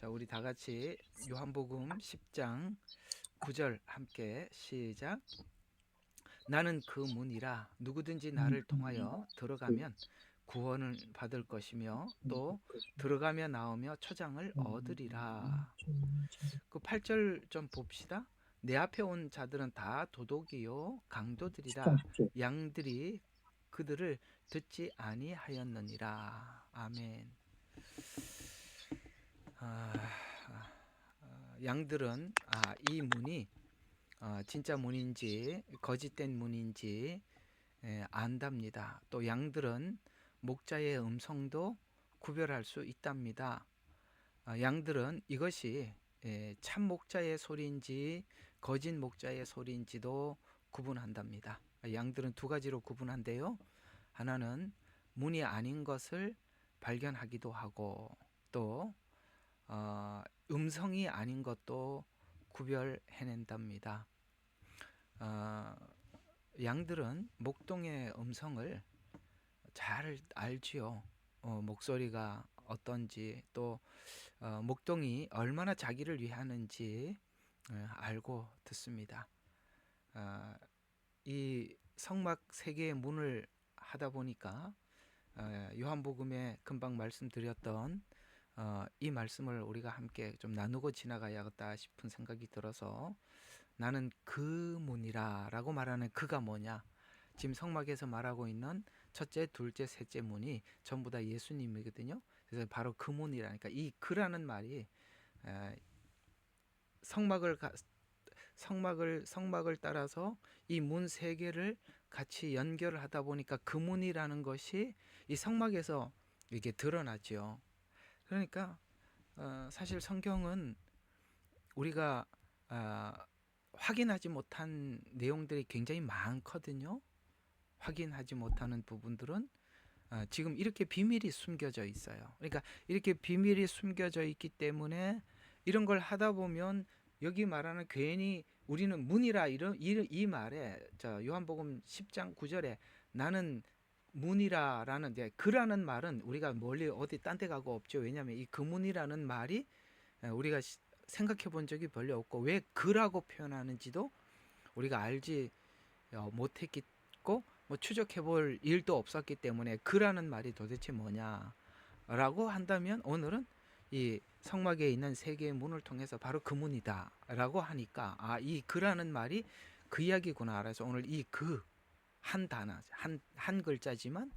자, 우리 다 같이 요한복음 10장 9절 함께 시작. 나는 그 문이라 누구든지 나를 통하여 들어가면 구원을 받을 것이며 또 들어가며 나오며 초장을 얻으리라. 그 8절 좀 봅시다. 내 앞에 온 자들은 다 도둑이요 강도들이라 양들이 그들을 듣지 아니하였느니라. 아멘. 아, 양들은 이 문이 진짜 문인지 거짓된 문인지 안답니다. 또 양들은 목자의 음성도 구별할 수 있답니다. 양들은 이것이 참 목자의 소리인지 거짓 목자의 소리인지도 구분한답니다. 양들은 두 가지로 구분한데요. 하나는 문이 아닌 것을 발견하기도 하고 또 음성이 아닌 것도 구별해낸답니다. 양들은 목동의 음성을 잘 알지요. 목소리가 어떤지 또 목동이 얼마나 자기를 위하는지 알고 듣습니다. 이 성막 세 개의 문을 하다 보니까 요한복음에 금방 말씀드렸던 이 말씀을 우리가 함께 좀 나누고 지나가야겠다 싶은 생각이 들어서 나는 그 문이라 라고 말하는 그가 뭐냐, 지금 성막에서 말하고 있는 첫째, 둘째, 셋째 문이 전부 다 예수님이거든요. 그래서 바로 그 문이라니까 이 그라는 말이 성막을 따라서 이 문 세 개를 같이 연결을 하다 보니까 그 문이라는 것이 이 성막에서 이게 드러나죠. 그러니까 사실 성경은 우리가 확인하지 못한 내용들이 굉장히 많거든요. 확인하지 못하는 부분들은 지금 이렇게 비밀이 숨겨져 있어요. 그러니까 이렇게 비밀이 숨겨져 있기 때문에 이런 걸 하다 보면 여기 말하는 괜히 우리는 문이라 이 말에 요한복음 10장 9절에 나는 문이라라는 그라는 말은 우리가 멀리 어디 딴 데 가고 없죠. 왜냐하면 이 그문이라는 말이 우리가 생각해 본 적이 별로 없고 왜 그라고 표현하는지도 우리가 알지 못했고 뭐 추적해 볼 일도 없었기 때문에 그라는 말이 도대체 뭐냐라고 한다면 오늘은 이 성막에 있는 세 개의 문을 통해서 바로 그 문이다 라고 하니까 이 그라는 말이 그 이야기구나. 그래서 오늘 이 그 한 단어 한 글자지만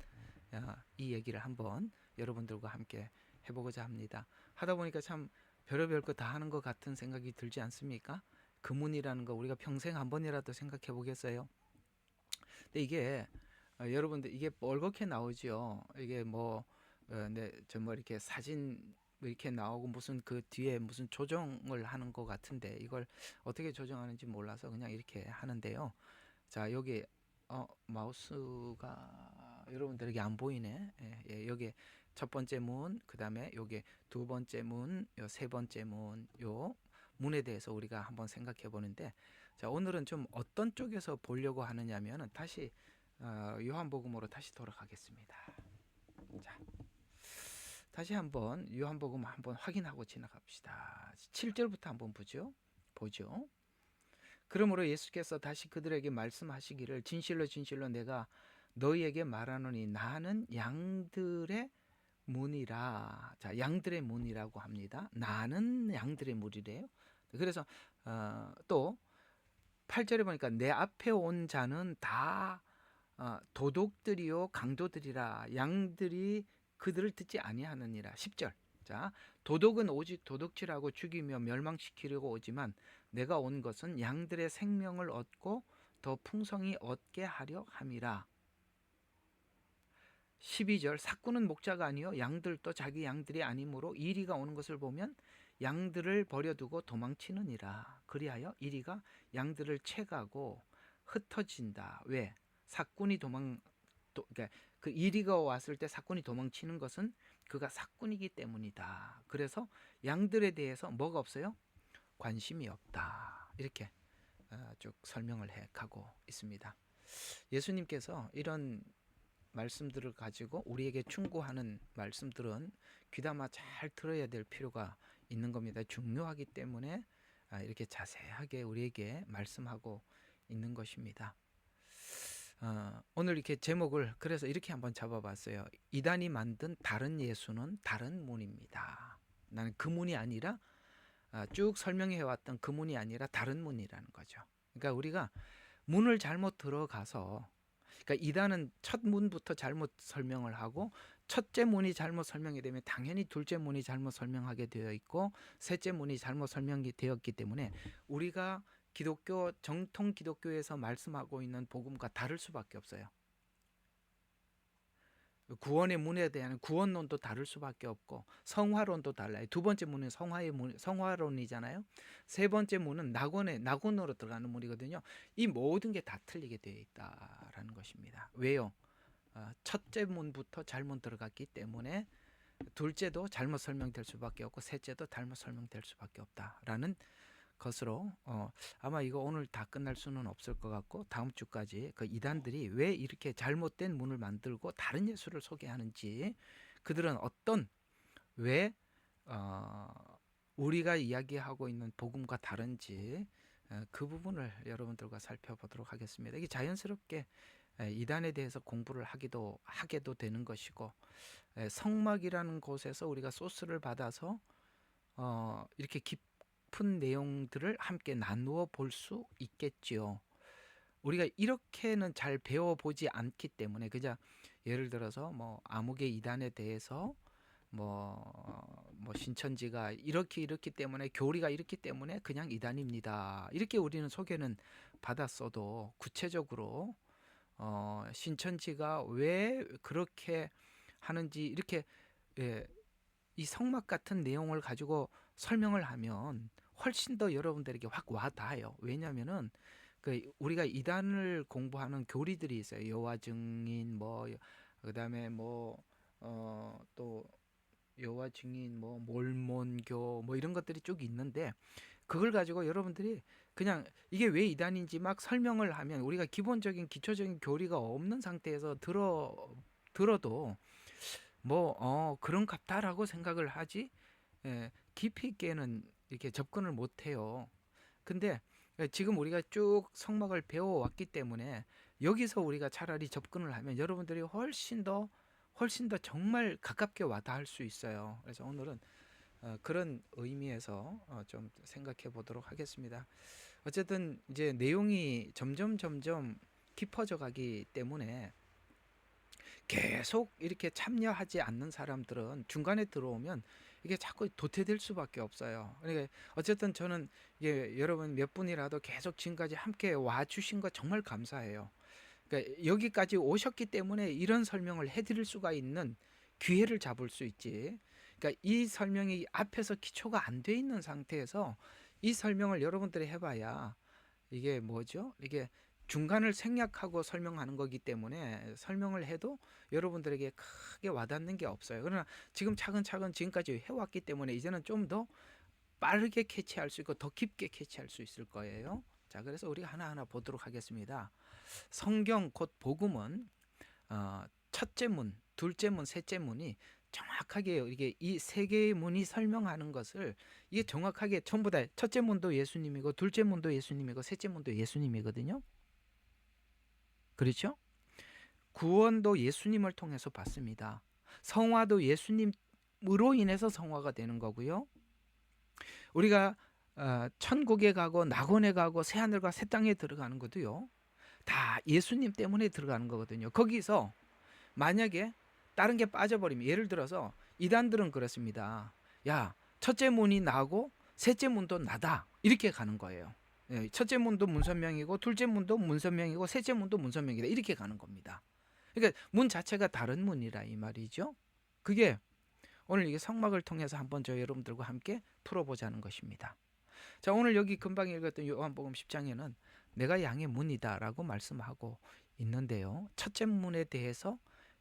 이 얘기를 한번 여러분들과 함께 해보고자 합니다. 하다 보니까 참 별의별 거 다 하는 것 같은 생각이 들지 않습니까? 그 문이라는 거 우리가 평생 한 번이라도 생각해 보겠어요? 근데 이게 여러분들 이게 뻘겋게 나오죠. 이게 뭐 이렇게 사진 이렇게 나오고 무슨 그 뒤에 무슨 조정을 하는 것 같은데 이걸 어떻게 조정하는지 몰라서 그냥 이렇게 하는데요. 자, 여기 마우스가 여러분들에게 안 보이네. 여기 첫 번째 문, 그 다음에 여기 두 번째 문, 요 세 번째 문, 요 문에 대해서 우리가 한번 생각해 보는데, 자, 오늘은 좀 어떤 쪽에서 보려고 하느냐면은 다시 요한복음으로 다시 돌아가겠습니다. 자, 다시 한번 요한복음 한번 확인하고 지나갑시다. 7절부터 한번 보죠. 그러므로 예수께서 다시 그들에게 말씀하시기를 진실로 진실로 내가 너희에게 말하노니 나는 양들의 문이라. 자, 양들의 문이라고 합니다. 나는 양들의 문이래요. 그래서 또 8절에 보니까 내 앞에 온 자는 다 도둑들이요 강도들이라 양들이 그들을 듣지 아니하느니라. 10절. 자, 도둑은 오직 도둑질하고 죽이며 멸망시키려고 오지만 내가 온 것은 양들의 생명을 얻고 더 풍성히 얻게 하려 함이라. 12절. 삭구는 목자가 아니요 양들도 자기 양들이 아니므로 이리가 오는 것을 보면 양들을 버려두고 도망치느니라. 그리하여 이리가 양들을 채가고 흩어진다. 왜? 삭군이 그러니까 그 이리가 왔을 때 삭군이 도망치는 것은 그가 삭군이기 때문이다. 그래서 양들에 대해서 뭐가 없어요? 관심이 없다. 이렇게 쭉 설명을 해 가고 있습니다. 예수님께서 이런 말씀들을 가지고 우리에게 충고하는 말씀들은 귀담아 잘 들어야 될 필요가 있는 겁니다. 중요하기 때문에 이렇게 자세하게 우리에게 말씀하고 있는 것입니다. 오늘 이렇게 제목을 그래서 이렇게 한번 잡아봤어요. 이단이 만든 다른 예수는 다른 문입니다. 나는 그 문이 아니라 쭉 설명해왔던 그 문이 아니라 다른 문이라는 거죠. 그러니까 우리가 문을 잘못 들어가서, 그러니까 이단은 첫 문부터 잘못 설명을 하고, 첫째 문이 잘못 설명이 되면 당연히 둘째 문이 잘못 설명하게 되어 있고, 셋째 문이 잘못 설명이 되었기 때문에 우리가 기독교, 정통 기독교에서 말씀하고 있는 복음과 다를 수밖에 없어요. 구원의 문에 대한 구원론도 다를 수밖에 없고, 성화론도 달라요. 두 번째 문은 성화론이잖아요. 세 번째 문은 낙원으로 들어가는 문이거든요. 이 모든 게 다 틀리게 되어 있다라는 것입니다. 왜요? 첫째 문부터 잘못 들어갔기 때문에 둘째도 잘못 설명될 수밖에 없고, 셋째도 잘못 설명될 수밖에 없다라는 것으로, 아마 이거 오늘 다 끝날 수는 없을 것 같고, 다음 주까지 그 이단들이 왜 이렇게 잘못된 문을 만들고 다른 예수를 소개하는지, 그들은 왜 우리가 이야기하고 있는 복음과 다른지, 그 부분을 여러분들과 살펴보도록 하겠습니다. 이게 자연스럽게 이단에 대해서 공부를 하게도 되는 것이고, 성막이라는 곳에서 우리가 소스를 받아서 이렇게 깊은 내용들을 함께 나누어 볼 수 있겠지요. 우리가 이렇게는 잘 배워보지 않기 때문에, 그냥 예를 들어서 뭐 암흑의 이단에 대해서 뭐 신천지가 이렇기 때문에, 교리가 이렇기 때문에 그냥 이단입니다, 이렇게 우리는 소개는 받았어도, 구체적으로 신천지가 왜 그렇게 하는지 이렇게, 이 성막 같은 내용을 가지고 설명을 하면 훨씬 더 여러분들에게 확 와닿아요. 왜냐하면은 우리가 이단을 공부하는 교리들이 있어요. 여호와 증인, 그다음에 또 여호와 증인, 몰몬교, 이런 것들이 쭉 있는데, 그걸 가지고 여러분들이 그냥 이게 왜 이단인지 막 설명을 하면, 우리가 기본적인 기초적인 교리가 없는 상태에서 들어도 그런 같다라고 생각을 하지, 깊이 있게는 이렇게 접근을 못 해요. 근데 지금 우리가 쭉 성막을 배워왔기 때문에, 여기서 우리가 차라리 접근을 하면 여러분들이 훨씬 더 정말 가깝게 와닿을 수 있어요. 그래서 오늘은 그런 의미에서 좀 생각해 보도록 하겠습니다. 어쨌든 이제 내용이 점점 깊어져 가기 때문에, 계속 이렇게 참여하지 않는 사람들은 중간에 들어오면 이게 자꾸 도태될 수밖에 없어요. 그러니까 어쨌든 저는 이게 여러분 몇 분이라도 계속 지금까지 함께 와 주신 거 정말 감사해요. 그러니까 여기까지 오셨기 때문에 이런 설명을 해드릴 수가 있는 기회를 잡을 수 있지. 그러니까 이 설명이 앞에서 기초가 안 돼 있는 상태에서 이 설명을 여러분들이 해봐야, 이게 뭐죠? 이게 중간을 생략하고 설명하는 거기 때문에, 설명을 해도 여러분들에게 크게 와닿는 게 없어요. 그러나 지금 차근차근 지금까지 해왔기 때문에 이제는 좀 더 빠르게 캐치할 수 있고 더 깊게 캐치할 수 있을 거예요. 자, 그래서 우리가 하나하나 보도록 하겠습니다. 성경 곧 복음은 첫째 문, 둘째 문, 셋째 문이 정확하게, 이게 이 세 개의 문이 설명하는 것을, 이게 정확하게 전부 다 첫째 문도 예수님이고, 둘째 문도 예수님이고, 셋째 문도 예수님이거든요. 그렇죠? 구원도 예수님을 통해서 받습니다. 성화도 예수님으로 인해서 성화가 되는 거고요. 우리가 천국에 가고 낙원에 가고 새하늘과 새 땅에 들어가는 것도요, 다 예수님 때문에 들어가는 거거든요. 거기서 만약에 다른 게 빠져버리면, 예를 들어서 이단들은 그렇습니다. 야, 첫째 문이 나고 셋째 문도 나다, 이렇게 가는 거예요. 첫째 문도 문선명이고, 둘째 문도 문선명이고, 셋째 문도 문선명이다, 이렇게 가는 겁니다. 그러니까 문 자체가 다른 문이라 이 말이죠. 그게 오늘 이게 성막을 통해서 한번 저 여러분들과 함께 풀어보자는 것입니다. 자, 오늘 여기 금방 읽었던 요한복음 10장에는 내가 양의 문이다라고 말씀하고 있는데요. 첫째 문에 대해서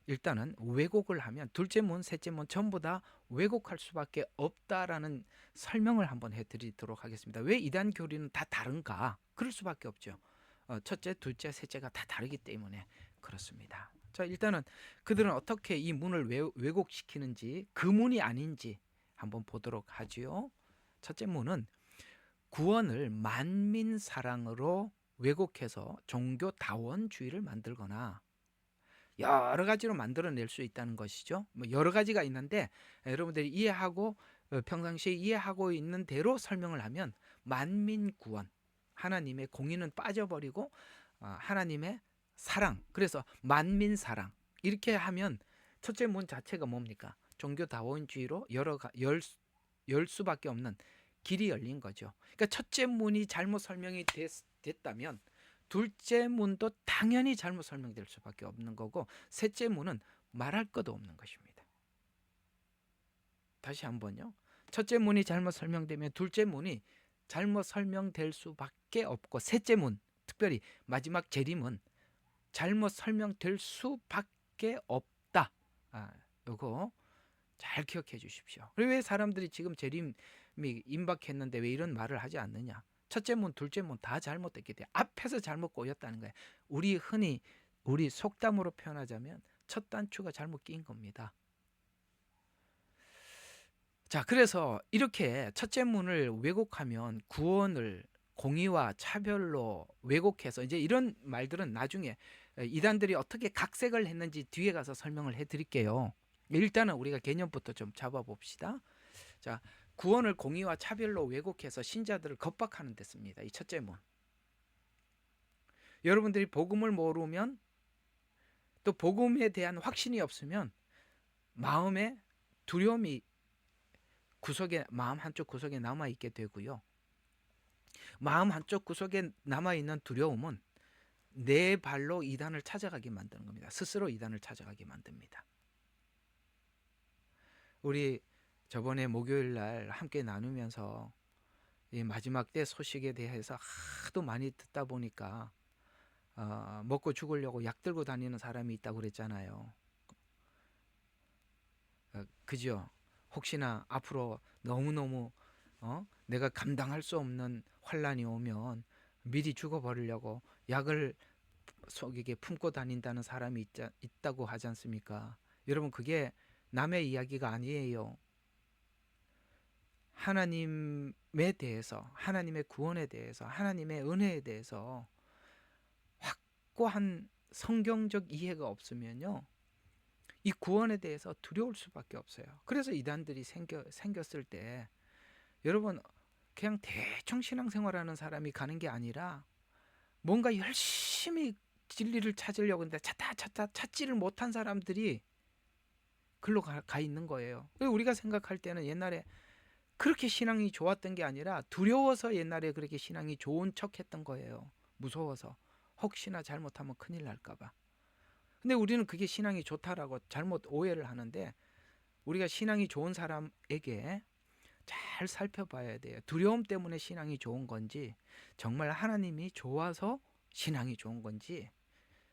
일단은 왜곡을 하면 둘째 문, 셋째 문 전부 다 왜곡할 수밖에 없다라는 설명을 한번 해드리도록 하겠습니다. 왜 이단 교리는 다 다른가? 그럴 수밖에 없죠. 첫째, 둘째, 셋째가 다 다르기 때문에 그렇습니다. 자, 일단은 그들은 어떻게 이 문을 왜곡시키는지, 그 문이 아닌지 한번 보도록 하지요. 첫째 문은 구원을 만민 사랑으로 왜곡해서 종교다원주의를 만들거나 여러 가지로 만들어낼 수 있다는 것이죠. 뭐 여러 가지가 있는데 여러분들이 이해하고 평상시에 이해하고 있는 대로 설명을 하면 만민 구원, 하나님의 공의는 빠져버리고 하나님의 사랑, 그래서 만민 사랑 이렇게 하면 첫째 문 자체가 뭡니까? 종교다원주의로 열 수밖에 없는 길이 열린 거죠. 그러니까 첫째 문이 잘못 설명이 됐다면 둘째 문도 당연히 잘못 설명될 수밖에 없는 거고 셋째 문은 말할 것도 없는 것입니다. 다시 한번요. 첫째 문이 잘못 설명되면 둘째 문이 잘못 설명될 수밖에 없고 셋째 문, 특별히 마지막 재림은 잘못 설명될 수밖에 없다. 요거 잘 기억해 주십시오. 그리고 왜 사람들이 지금 재림이 임박했는데 왜 이런 말을 하지 않느냐? 첫째 문, 둘째 문 다 잘못됐기 때문에 앞에서 잘못 꼬였다는 거예요. 우리 속담으로 표현하자면 첫 단추가 잘못 낀 겁니다. 자, 그래서 이렇게 첫째 문을 왜곡하면 구원을 공의와 차별로 왜곡해서 이제 이런 말들은 나중에 이단들이 어떻게 각색을 했는지 뒤에 가서 설명을 해드릴게요. 일단은 우리가 개념부터 좀 잡아봅시다. 자, 구원을 공의와 차별로 왜곡해서 신자들을 겁박하는 데 씁니다. 이 첫째 문. 여러분들이 복음을 모르면 또 복음에 대한 확신이 없으면 마음에 두려움이 마음 한쪽 구석에 남아있게 되고요. 마음 한쪽 구석에 남아있는 두려움은 내 발로 이단을 찾아가게 만드는 겁니다. 스스로 이단을 찾아가게 만듭니다. 우리 저번에 목요일 날 함께 나누면서 이 마지막 때 소식에 대해서 하도 많이 듣다 보니까 먹고 죽으려고 약 들고 다니는 사람이 있다고 그랬잖아요. 그죠? 혹시나 앞으로 너무너무 내가 감당할 수 없는 환란이 오면 미리 죽어버리려고 약을 속에 품고 다닌다는 사람이 있다고 하지 않습니까? 여러분, 그게 남의 이야기가 아니에요. 하나님에 대해서, 하나님의 구원에 대해서, 하나님의 은혜에 대해서 확고한 성경적 이해가 없으면요, 이 구원에 대해서 두려울 수밖에 없어요. 그래서 이단들이 생겼을 때 여러분, 그냥 대충 신앙생활하는 사람이 가는 게 아니라 뭔가 열심히 진리를 찾으려고 하는데 찾지를 못한 사람들이 글로 가 있는 거예요. 우리가 생각할 때는 옛날에 그렇게 신앙이 좋았던 게 아니라 두려워서 옛날에 그렇게 신앙이 좋은 척 했던 거예요. 무서워서. 혹시나 잘못하면 큰일 날까 봐. 근데 우리는 그게 신앙이 좋다라고 잘못 오해를 하는데, 우리가 신앙이 좋은 사람에게 잘 살펴봐야 돼요. 두려움 때문에 신앙이 좋은 건지, 정말 하나님이 좋아서 신앙이 좋은 건지,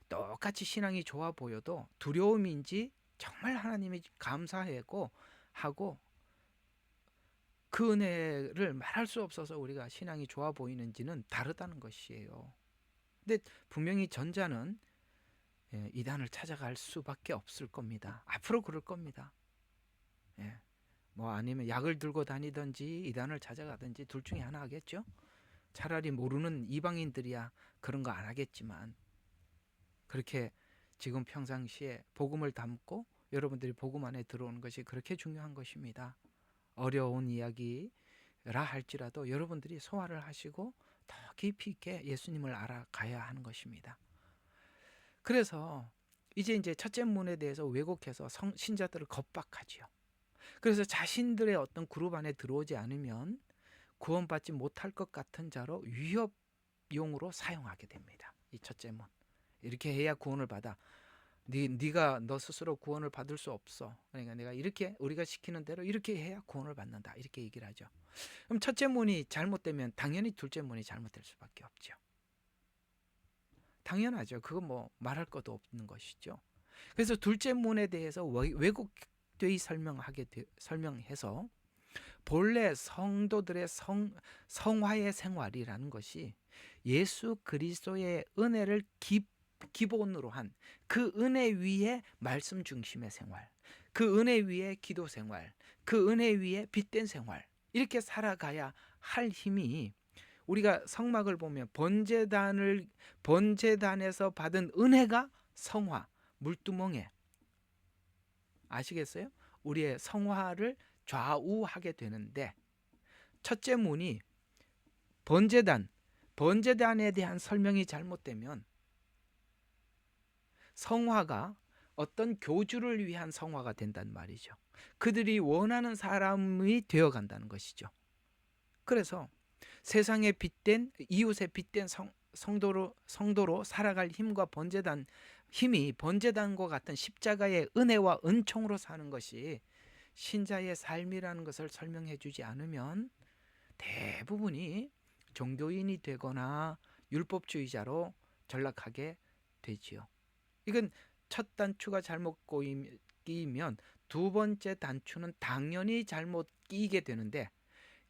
똑같이 신앙이 좋아 보여도 두려움인지 정말 하나님이 감사하고 하고 그 은혜를 말할 수 없어서 우리가 신앙이 좋아 보이는지는 다르다는 것이에요. 근데 분명히 전자는 이단을 찾아갈 수밖에 없을 겁니다. 앞으로 그럴 겁니다. 뭐 아니면 약을 들고 다니든지 이단을 찾아가든지 둘 중에 하나 하겠죠. 차라리 모르는 이방인들이야 그런 거 안 하겠지만, 그렇게 지금 평상시에 복음을 담고 여러분들이 복음 안에 들어오는 것이 그렇게 중요한 것입니다. 어려운 이야기라 할지라도 여러분들이 소화를 하시고 더 깊이 있게 예수님을 알아가야 하는 것입니다. 그래서 이제 첫째 문에 대해서 왜곡해서 신자들을 겁박하지요. 그래서 자신들의 어떤 그룹 안에 들어오지 않으면 구원받지 못할 것 같은 자로 위협용으로 사용하게 됩니다. 이 첫째 문. 이렇게 해야 구원을 받아. 네가 너 스스로 구원을 받을 수 없어. 그러니까 내가 이렇게 우리가 시키는 대로 이렇게 해야 구원을 받는다. 이렇게 얘기를 하죠. 그럼 첫째 문이 잘못되면 당연히 둘째 문이 잘못될 수밖에 없죠. 당연하죠. 그거 뭐 말할 것도 없는 것이죠. 그래서 둘째 문에 대해서 왜곡되이 설명해서 본래 성도들의 성화의 생활이라는 것이 예수 그리스도의 은혜를 기본으로 한 그 은혜 위에 말씀 중심의 생활, 그 은혜 위에 기도 생활, 그 은혜 위에 빛된 생활, 이렇게 살아가야 할 힘이, 우리가 성막을 보면 번제단에서 받은 은혜가 성화, 물두멍에, 아시겠어요? 우리의 성화를 좌우하게 되는데, 첫째 문이 번제단에 대한 설명이 잘못되면 성화가 어떤 교주를 위한 성화가 된단 말이죠. 그들이 원하는 사람이 되어간다는 것이죠. 그래서 세상에 빛된, 이웃에 빛된 성도로 살아갈 힘과 힘이 번제단과 같은 십자가의 은혜와 은총으로 사는 것이 신자의 삶이라는 것을 설명해 주지 않으면 대부분이 종교인이 되거나 율법주의자로 전락하게 되지요. 이건 첫 단추가 잘못 끼면 두 번째 단추는 당연히 잘못 끼게 되는데,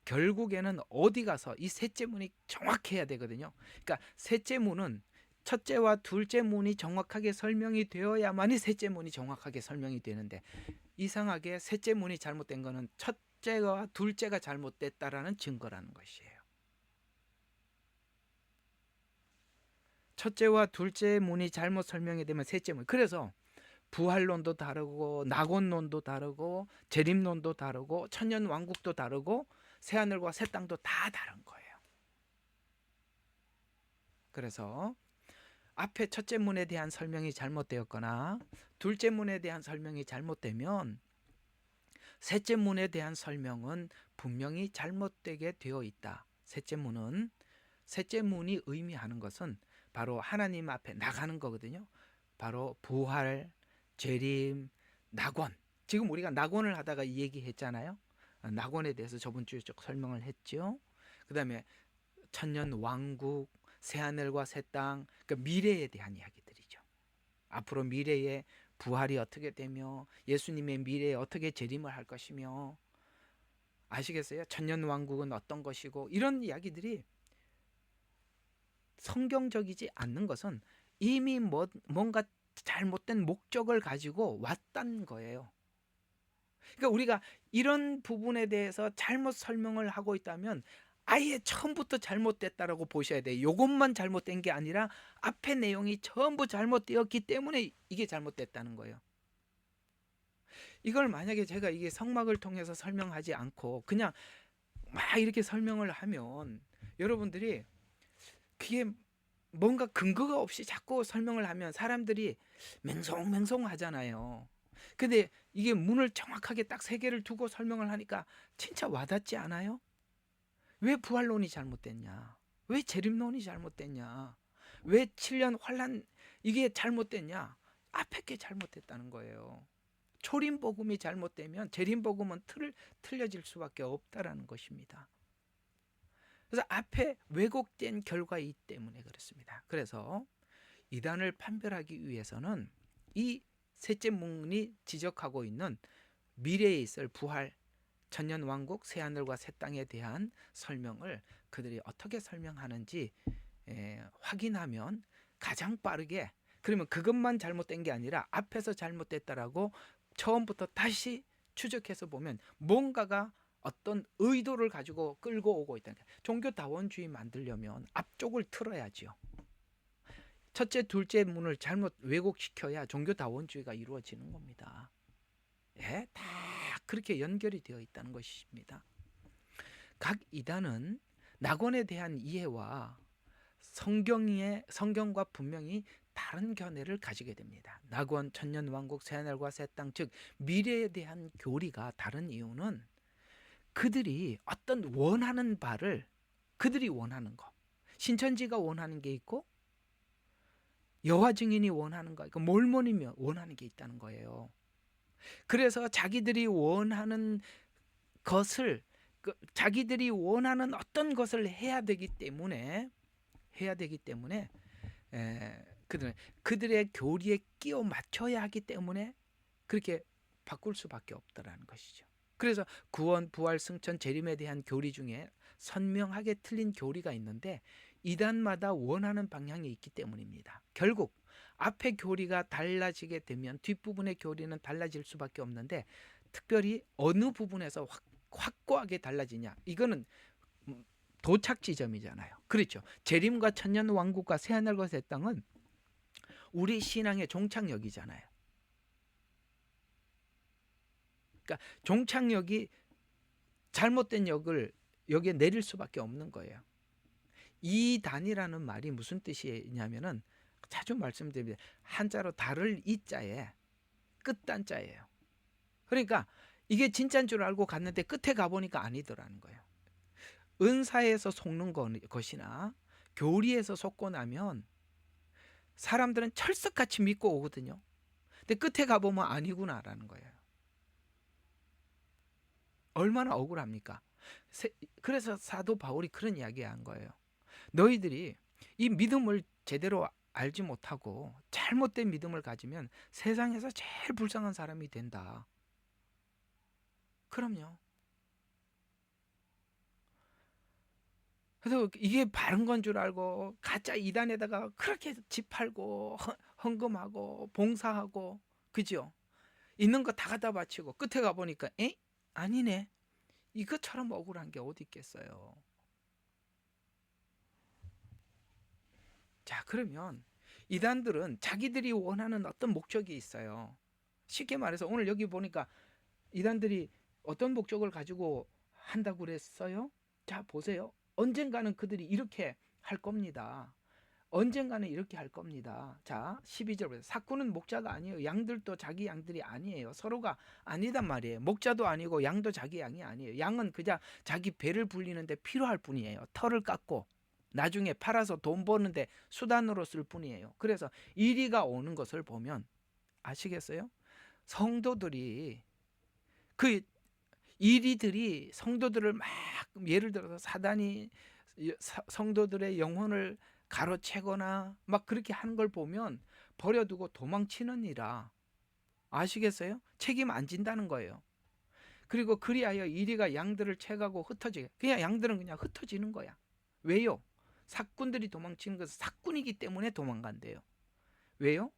결국에는 어디 가서 이 셋째 문이 정확해야 되거든요. 그러니까 셋째 문은 첫째와 둘째 문이 정확하게 설명이 되어야만이 셋째 문이 정확하게 설명이 되는데, 이상하게 셋째 문이 잘못된 거는 첫째와 둘째가 잘못됐다라는 증거라는 것이에요. 첫째와 둘째 문이 잘못 설명이 되면 셋째 문. 그래서 부활론도 다르고 낙원론도 다르고 재림론도 다르고 천년왕국도 다르고 새하늘과 새 땅도 다 다른 거예요. 그래서 앞에 첫째 문에 대한 설명이 잘못되었거나 둘째 문에 대한 설명이 잘못되면 셋째 문에 대한 설명은 분명히 잘못되게 되어 있다. 셋째 문이 의미하는 것은 바로 하나님 앞에 나가는 거거든요. 바로 부활, 재림, 낙원. 지금 우리가 낙원을 하다가 이 얘기했잖아요. 낙원에 대해서 저번 주에 쭉 설명을 했죠. 그 다음에 천년 왕국, 새하늘과 새 땅, 그러니까 미래에 대한 이야기들이죠. 앞으로 미래에 부활이 어떻게 되며 예수님의 미래에 어떻게 재림을 할 것이며, 아시겠어요? 천년 왕국은 어떤 것이고, 이런 이야기들이 성경적이지 않는 것은 이미 뭔가 잘못된 목적을 가지고 왔다는 거예요. 그러니까 우리가 이런 부분에 대해서 잘못 설명을 하고 있다면 아예 처음부터 잘못됐다라고 보셔야 돼요. 이것만 잘못된 게 아니라 앞에 내용이 전부 잘못되었기 때문에 이게 잘못됐다는 거예요. 이걸 만약에 제가 이게 성막을 통해서 설명하지 않고 그냥 막 이렇게 설명을 하면 여러분들이 그게 뭔가 근거가 없이 자꾸 설명을 하면 사람들이 맹송맹송 하잖아요. 근데 이게 문을 정확하게 딱 세 개를 두고 설명을 하니까 진짜 와닿지 않아요? 왜 부활론이 잘못됐냐? 왜 재림론이 잘못됐냐? 왜 7년 환란 이게 잘못됐냐? 앞에 게 잘못됐다는 거예요. 초림복음이 잘못되면 재림복음은 틀려질 수밖에 없다라는 것입니다. 그래서 앞에 왜곡된 결과이기 때문에 그렇습니다. 그래서 이단을 판별하기 위해서는 이 셋째 문이 지적하고 있는 미래에 있을 부활, 천년왕국, 새하늘과 새 땅에 대한 설명을 그들이 어떻게 설명하는지 확인하면 가장 빠르게, 그러면 그것만 잘못된 게 아니라 앞에서 잘못됐다라고 처음부터 다시 추적해서 보면 뭔가가 어떤 의도를 가지고 끌고 오고 있다는 거예요. 종교다원주의 만들려면 앞쪽을 틀어야지요. 첫째, 둘째 문을 잘못 왜곡시켜야 종교다원주의가 이루어지는 겁니다. 예, 다 그렇게 연결이 되어 있다는 것입니다. 각 이단은 낙원에 대한 이해와 성경과 분명히 다른 견해를 가지게 됩니다. 낙원, 천년왕국, 새하늘과 새 땅, 즉 미래에 대한 교리가 다른 이유는 그들이 어떤 원하는 바를, 그들이 원하는 거, 신천지가 원하는 게 있고 여호와 증인이 원하는 거, 그러니까 몰몬이 원하는 게 있다는 거예요. 그래서 자기들이 원하는 것을, 자기들이 원하는 어떤 것을 해야 되기 때문에 그들의 교리에 끼워 맞춰야 하기 때문에 그렇게 바꿀 수밖에 없다라는 것이죠. 그래서 구원, 부활, 승천, 재림에 대한 교리 중에 선명하게 틀린 교리가 있는데 이단마다 원하는 방향이 있기 때문입니다. 결국 앞에 교리가 달라지게 되면 뒷부분의 교리는 달라질 수밖에 없는데, 특별히 어느 부분에서 확고하게 달라지냐? 이거는 도착 지점이잖아요. 그렇죠. 재림과 천년 왕국과 새하늘과 새 땅은 우리 신앙의 종착역이잖아요. 그러니까 종착역이 잘못된 역을 여기에 내릴 수밖에 없는 거예요. 이단이라는 말이 무슨 뜻이냐면은 자주 말씀드립니다. 한자로 달을 이자에 끝단자예요. 그러니까 이게 진짜인 줄 알고 갔는데 끝에 가보니까 아니더라는 거예요. 은사에서 속는 것이나 교리에서 속고 나면 사람들은 철석같이 믿고 오거든요. 근데 끝에 가보면 아니구나라는 거예요. 얼마나 억울합니까? 그래서 사도 바울이 그런 이야기 한 거예요. 너희들이 이 믿음을 제대로 알지 못하고 잘못된 믿음을 가지면 세상에서 제일 불쌍한 사람이 된다. 그럼요. 그래서 이게 바른 건 줄 알고 가짜 이단에다가 그렇게 집 팔고 헌금하고 봉사하고, 그죠? 있는 거 다 갖다 바치고 끝에 가보니까 아니네. 이것처럼 억울한 게 어디 있겠어요. 자, 그러면 이단들은 자기들이 원하는 어떤 목적이 있어요. 쉽게 말해서 오늘 여기 보니까 이단들이 어떤 목적을 가지고 한다고 그랬어요? 자, 보세요. 언젠가는 그들이 이렇게 할 겁니다. 언젠가는 이렇게 할 겁니다. 자, 12절 보세요. 삭구는 목자가 아니에요. 양들도 자기 양들이 아니에요. 서로가 아니단 말이에요. 목자도 아니고 양도 자기 양이 아니에요. 양은 그냥 자기 배를 불리는데 필요할 뿐이에요. 털을 깎고 나중에 팔아서 돈 버는데 수단으로 쓸 뿐이에요. 그래서 이리가 오는 것을 보면 아시겠어요? 성도들이 그 이리들이 성도들을 막, 예를 들어서 사단이 성도들의 영혼을 가로채거나 막 그렇게 하는 걸 보면 버려두고 도망치느니라. 아시겠어요? 책임 안 진다는 거예요. 그리고 그리하여 이리가 양들을 채가고 흩어지게, 그냥 양들은 그냥 흩어지는 거야. 왜요? 사꾼들이 도망치는 것은 사꾼이기 때문에 도망간대요. 왜요?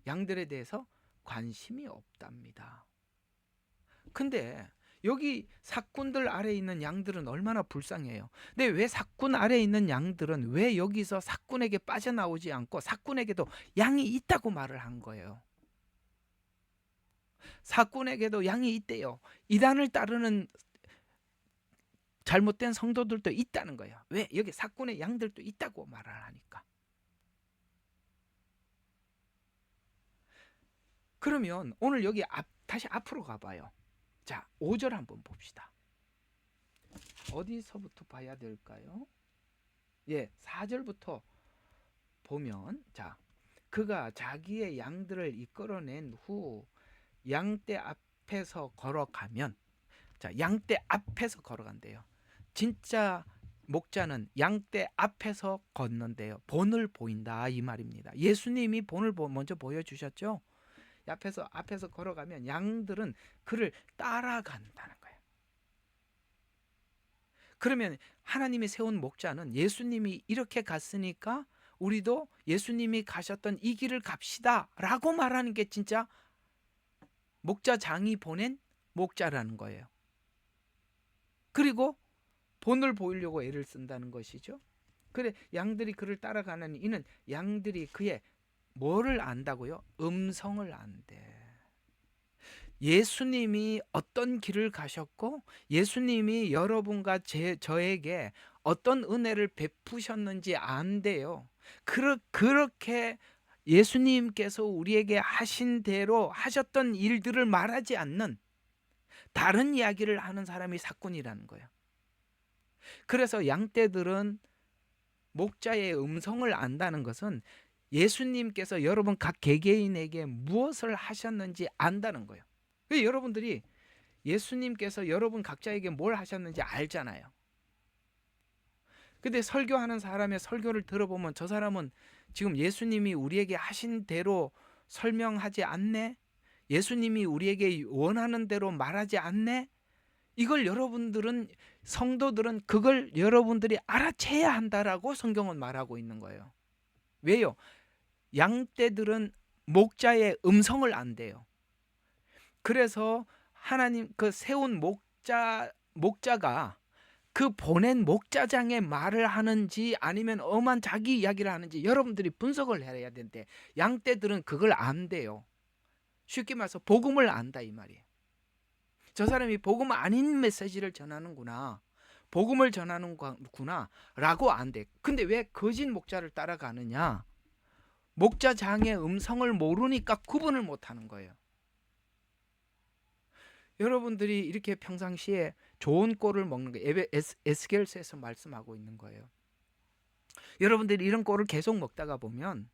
양들에 대해서 관심이 없답니다. 근데 여기 사꾼들 아래에 있는 양들은 얼마나 불쌍해요. 근데 왜 사꾼 아래에 있는 양들은 왜 여기서 사꾼에게 빠져나오지 않고 사꾼에게도 양이 있다고 말을 한 거예요. 사꾼에게도 양이 있대요. 이단을 따르는 잘못된 성도들도 있다는 거예요. 왜? 여기 사꾼의 양들도 있다고 말을 하니까. 그러면 오늘 여기 다시 앞으로 가봐요. 자, 5절 한번 봅시다. 어디서부터 봐야 될까요? 예, 4절부터 보면, 자, 그가 자기의 양들을 이끌어낸 후 양떼 앞에서 걸어가면, 자, 양떼 앞에서 걸어간대요. 진짜 목자는 양떼 앞에서 걷는데요. 본을 보인다 이 말입니다. 예수님이 본을 먼저 보여주셨죠. 앞에서 걸어가면 양들은 그를 따라간다는 거예요. 그러면 하나님이 세운 목자는 예수님이 이렇게 갔으니까 우리도 예수님이 가셨던 이 길을 갑시다 라고 말하는 게 진짜 목자장이 보낸 목자라는 거예요. 그리고 본을 보이려고 애를 쓴다는 것이죠. 그래, 양들이 그를 따라가는 이는 양들이 그의 뭐를 안다고요? 음성을 안대. 예수님이 어떤 길을 가셨고 예수님이 여러분과 저에게 어떤 은혜를 베푸셨는지 안대요. 그렇게 예수님께서 우리에게 하신 대로 하셨던 일들을 말하지 않는 다른 이야기를 하는 사람이 사꾼이라는 거예요. 그래서 양떼들은 목자의 음성을 안다는 것은 예수님께서 여러분 각 개개인에게 무엇을 하셨는지 안다는 거예요. 여러분들이 예수님께서 여러분 각자에게 뭘 하셨는지 알잖아요. 근데 설교하는 사람의 설교를 들어보면 저 사람은 지금 예수님이 우리에게 하신 대로 설명하지 않네? 예수님이 우리에게 원하는 대로 말하지 않네? 이걸 여러분들은, 성도들은 그걸 여러분들이 알아채야 한다라고 성경은 말하고 있는 거예요. 왜요? 양떼들은 목자의 음성을 안대요. 그래서 하나님 그 세운 목자 목자가 그 보낸 목자장의 말을 하는지 아니면 엄한 자기 이야기를 하는지 여러분들이 분석을 해야 되는데 양떼들은 그걸 안 돼요. 쉽게 말해서 복음을 안다 이 말이에요. 저 사람이 복음 아닌 메시지를 전하는구나. 복음을 전하는구나 라고 안 돼. 근데 왜 거짓 목자를 따라가느냐? 목자장의 음성을 모르니까 구분을 못하는 거예요. 여러분들이 이렇게 평상시에 좋은 꼴을 먹는 거예요. 에스겔서에서 말씀하고 있는 거예요. 여러분들이 이런 꼴을 계속 먹다가 보면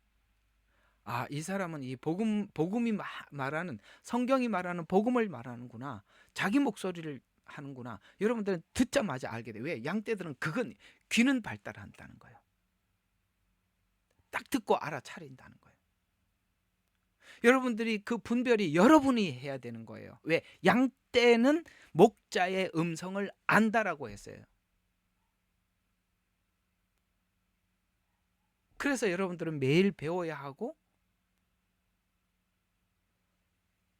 이 사람은 이 복음이 말하는 성경이 말하는 복음을 말하는구나. 자기 목소리를 하는구나. 여러분들은 듣자마자 알게 돼요. 왜? 양떼들은 그건 귀는 발달한다는 거예요. 딱 듣고 알아차린다는 거예요. 여러분들이 그 분별이 여러분이 해야 되는 거예요. 왜? 양떼는 목자의 음성을 안다라고 했어요. 그래서 여러분들은 매일 배워야 하고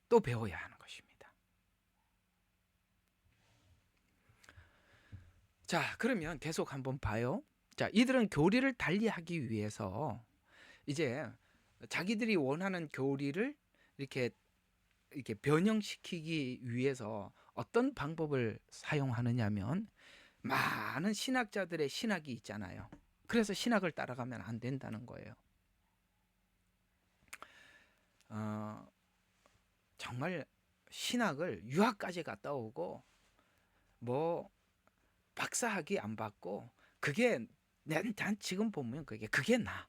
또 배워야 하는 것입니다. 자, 그러면 계속 한번 봐요. 자, 이들은 교리를 달리하기 위해서 이제 자기들이 원하는 교리를 이렇게 변형시키기 위해서 어떤 방법을 사용하느냐면 많은 신학자들의 신학이 있잖아요. 그래서 신학을 따라가면 안 된다는 거예요. 정말 신학을 유학까지 갔다 오고 뭐 박사학위 안 받고 그게 난 지금 보면 그게 나.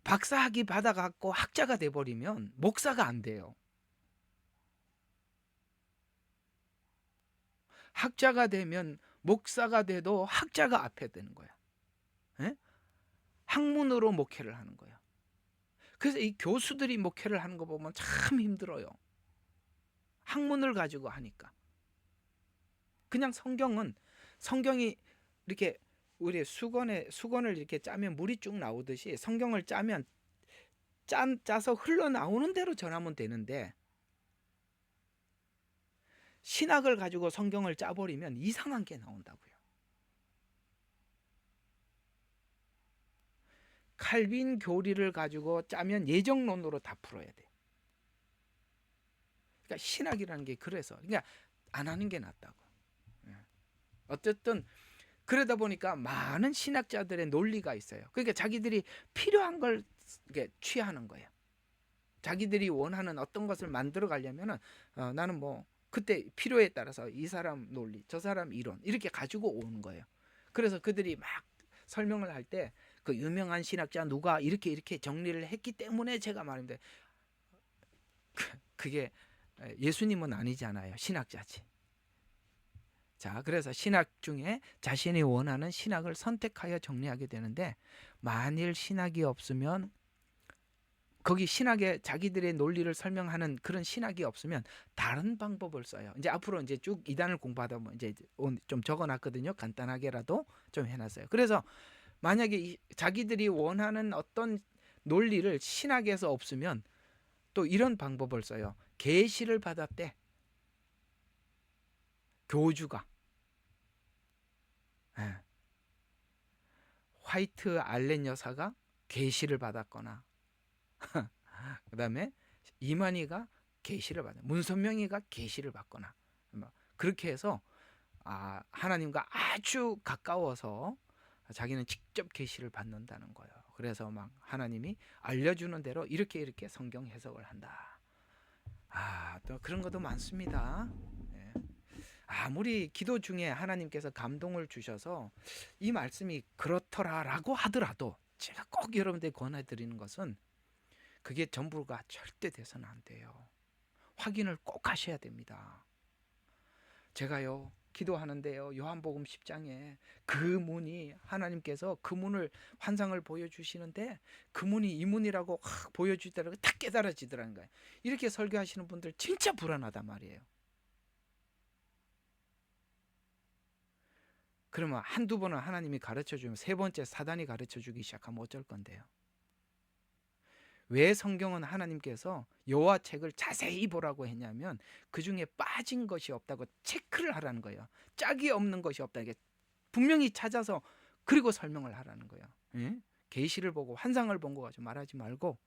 박사학위 받아갖고 학자가 돼버리면 목사가 안 돼요. 학자가 되면 목사가 돼도 학자가 앞에 되는 거야. 에? 학문으로 목회를 하는 거야. 그래서 이 교수들이 목회를 하는 거 보면 참 힘들어요. 학문을 가지고 하니까. 그냥 성경이 이렇게 우리 수건을 이렇게 짜면 물이 쭉 나오듯이 성경을 짜면 짜서 흘러나오는 대로 전하면 되는데 신학을 가지고 성경을 짜버리면 이상한 게 나온다고요. 칼빈 교리를 가지고 짜면 예정론으로 다 풀어야 돼. 그러니까 신학이라는 게 그러니까 안 하는 게 낫다고. 어쨌든 그러다 보니까 많은 신학자들의 논리가 있어요. 그러니까 자기들이 필요한 걸 취하는 거예요. 자기들이 원하는 어떤 것을 만들어 가려면은 나는 뭐 그때 필요에 따라서 이 사람 논리, 저 사람 이론 이렇게 가지고 오는 거예요. 그래서 그들이 막 설명을 할 때 그 유명한 신학자 누가 이렇게 정리를 했기 때문에 제가 말인데 그게 예수님은 아니잖아요. 신학자지. 자, 그래서 신학 중에 자신이 원하는 신학을 선택하여 정리하게 되는데 만일 신학이 없으면 거기 신학에 자기들의 논리를 설명하는 그런 신학이 없으면 다른 방법을 써요. 이제 앞으로 이제 쭉 이단을 공부하다 보면 이제 좀 적어놨거든요. 간단하게라도 좀 해놨어요. 그래서 만약에 자기들이 원하는 어떤 논리를 신학에서 없으면 또 이런 방법을 써요. 계시를 받았대. 교주가. 예. 화이트 알렌 여사가 계시를 받았거나 그 다음에 이만희가 계시를 받아 문선명이가 계시를 받거나 그렇게 해서 하나님과 아주 가까워서 자기는 직접 계시를 받는다는 거예요. 그래서 막 하나님이 알려주는 대로 이렇게 성경 해석을 한다. 또 그런 것도 많습니다. 예. 아무리 기도 중에 하나님께서 감동을 주셔서 이 말씀이 그렇더라라고 하더라도 제가 꼭 여러분들께 권해드리는 것은 그게 전부가 절대 돼서는 안 돼요. 확인을 꼭 하셔야 됩니다. 제가요 기도하는데요 요한복음 10장에 그 문이 하나님께서 그 문을 환상을 보여주시는데 그 문이 이 문이라고 보여주더라고 딱 깨달아지더라는 거예요. 이렇게 설교하시는 분들 진짜 불안하단 말이에요. 그러면 한두 번은 하나님이 가르쳐주면 세 번째 사단이 가르쳐주기 시작하면 어쩔 건데요. 왜 성경은 하나님께서 여호와 책을 자세히 보라고 했냐면 그 중에 빠진 것이 없다고 체크를 하라는 거예요. 짝이 없는 것이 없다. 이게 분명히 찾아서 그리고 설명을 하라는 거예요. 예? 계시를 보고 환상을 본 거 가지고 말하지 말고,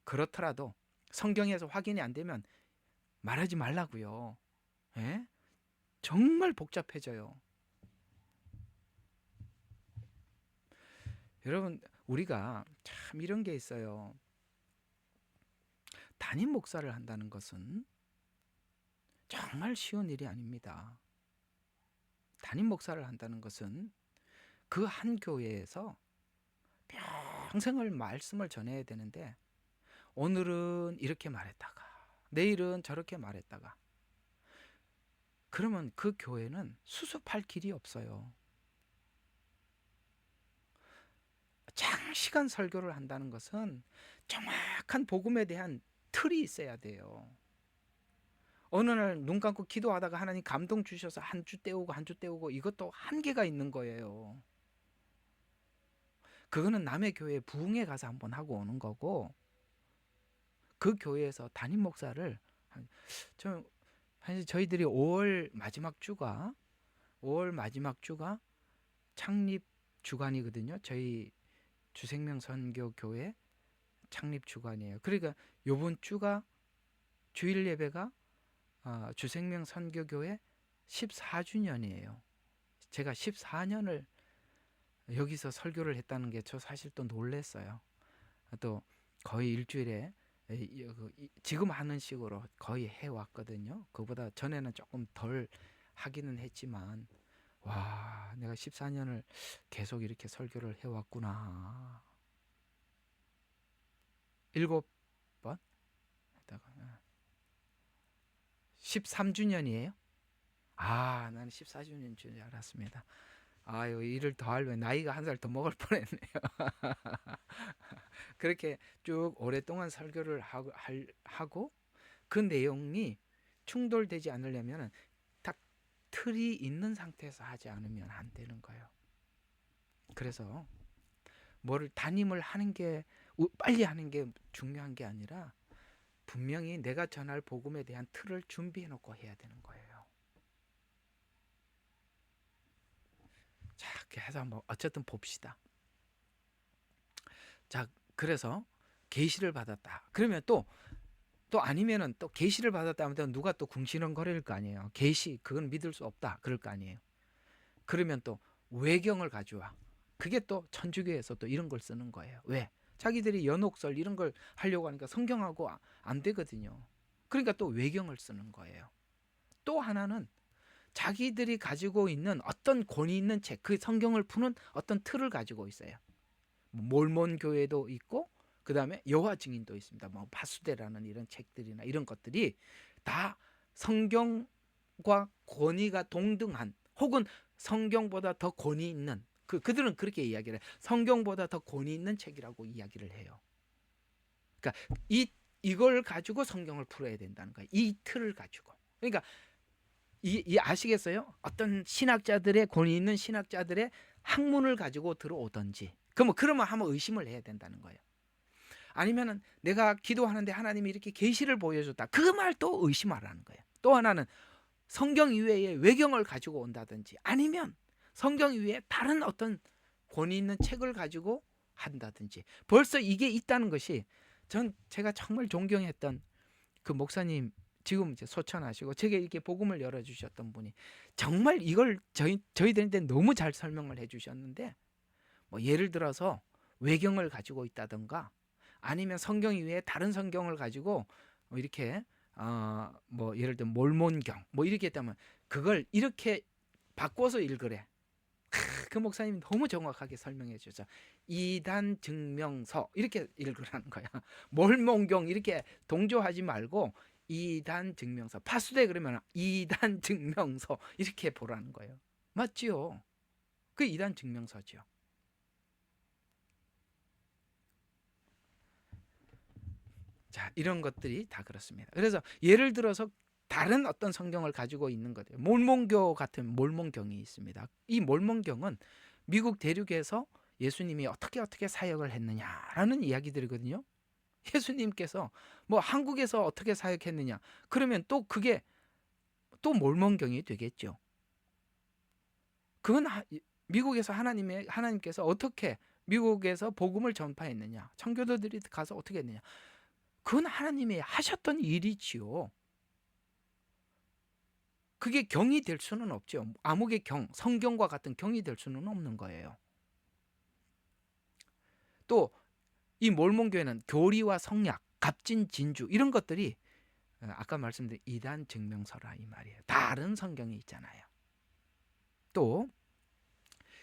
그렇더라도 성경에서 확인이 안 되면 말하지 말라고요. 예? 정말 복잡해져요. 여러분, 우리가 참 이런 게 있어요. 담임 목사를 한다는 것은 정말 쉬운 일이 아닙니다. 담임 목사를 한다는 것은 그 한 교회에서 평생을 말씀을 전해야 되는데, 오늘은 이렇게 말했다가 내일은 저렇게 말했다가, 그러면 그 교회는 수습할 길이 없어요. 장시간 설교를 한다는 것은 정확한 복음에 대한 틀이 있어야 돼요. 어느 날 눈 감고 기도하다가 하나님 감동 주셔서 한 주 때우고 한 주 때우고, 이것도 한계가 있는 거예요. 그거는 남의 교회 부흥회 가서 한번 하고 오는 거고, 그 교회에서 담임 목사를 사실 저희들이 5월 마지막 주가 창립 주간이거든요. 저희 주생명 선교 교회 창립 주간이에요. 그러니까 요번 주가 주일 예배가 주생명 선교 교회 14주년이에요. 제가 14년을 여기서 설교를 했다는 게 저 사실 또 놀랐어요. 또 거의 일주일에 지금 하는 식으로 거의 해왔거든요. 그보다 전에는 조금 덜 하기는 했지만, 와, 내가 14년을 계속 이렇게 설교를 해왔구나. 7번? 13주년이에요? 나는 14주년 줄 알았습니다. 아유, 일을 더 하려면 나이가 한 살 더 먹을 뻔했네요. 그렇게 쭉 오랫동안 설교를 하고 그 내용이 충돌되지 않으려면 딱 틀이 있는 상태에서 하지 않으면 안 되는 거예요. 그래서 뭐를 담임을 하는 게 빨리 하는 게 중요한 게 아니라, 분명히 내가 전할 복음에 대한 틀을 준비해 놓고 해야 되는 거예요. 자, 그래서 뭐 어쨌든 봅시다. 자, 그래서 계시를 받았다. 그러면 또 아니면은 또 계시를 받았다 하면 누가 또 궁시렁거릴 거 아니에요. 계시 그건 믿을 수 없다 그럴 거 아니에요. 그러면 또 외경을 가져와. 그게 또 천주교에서 또 이런 걸 쓰는 거예요. 왜? 자기들이 연옥설 이런 걸 하려고 하니까 성경하고 안 되거든요. 그러니까 또 외경을 쓰는 거예요. 또 하나는 자기들이 가지고 있는 어떤 권위 있는 책, 그 성경을 푸는 어떤 틀을 가지고 있어요. 몰몬 교회도 있고, 그 다음에 여호와 증인도 있습니다. 뭐 바수대라는 이런 책들이나 이런 것들이 다 성경과 권위가 동등한, 혹은 성경보다 더 권위 있는, 그들은 그렇게 이야기를 해요. 성경보다 더 권위 있는 책이라고 이야기를 해요. 그러니까 이걸 가지고 성경을 풀어야 된다는 거예요. 이 틀을 가지고. 그러니까 이 아시겠어요? 어떤 신학자들의 권위 있는 신학자들의 학문을 가지고 들어오든지, 그러면 한번 의심을 해야 된다는 거예요. 아니면은 내가 기도하는데 하나님이 이렇게 계시를 보여줬다, 그 말 또 의심하라는 거예요. 또 하나는 성경 이외에 외경을 가지고 온다든지, 아니면 성경 이외에 다른 어떤 권위 있는 책을 가지고 한다든지, 벌써 이게 있다는 것이, 제가 정말 존경했던 그 목사님, 지금 이제 소천하시고 제게 이렇게 복음을 열어주셨던 분이 정말 이걸 저희들한테 너무 잘 설명을 해주셨는데, 뭐 예를 들어서 외경을 가지고 있다든가, 아니면 성경 이외에 다른 성경을 가지고 이렇게 뭐 예를 들면 몰몬경 뭐 이렇게 했다면 그걸 이렇게 바꿔서 읽으래. 그 목사님이 너무 정확하게 설명해 주죠. 이단 증명서 이렇게 읽으라는 거야. 몰몬경 이렇게 동조하지 말고 이단 증명서. 파수대 그러면 이단 증명서 이렇게 보라는 거예요. 맞지요? 그 이단 증명서죠. 자, 이런 것들이 다 그렇습니다. 그래서 예를 들어서 다른 어떤 성경을 가지고 있는 거예요. 몰몬교 같은 몰몬경이 있습니다. 이 몰몬경은 미국 대륙에서 예수님이 어떻게 사역을 했느냐라는 이야기들이거든요. 예수님께서 뭐 한국에서 어떻게 사역했느냐, 그러면 또 그게 또 몰몬경이 되겠죠. 그건 미국에서 하나님께서 어떻게 미국에서 복음을 전파했느냐, 청교도들이 가서 어떻게 했느냐, 그건 하나님이 하셨던 일이지요. 그게 경이 될 수는 없죠. 암흑의 경, 성경과 같은 경이 될 수는 없는 거예요. 또 이 몰몬교회는 교리와 성약, 갑진진주 이런 것들이 아까 말씀드린 이단 증명서라 이 말이에요. 다른 성경이 있잖아요. 또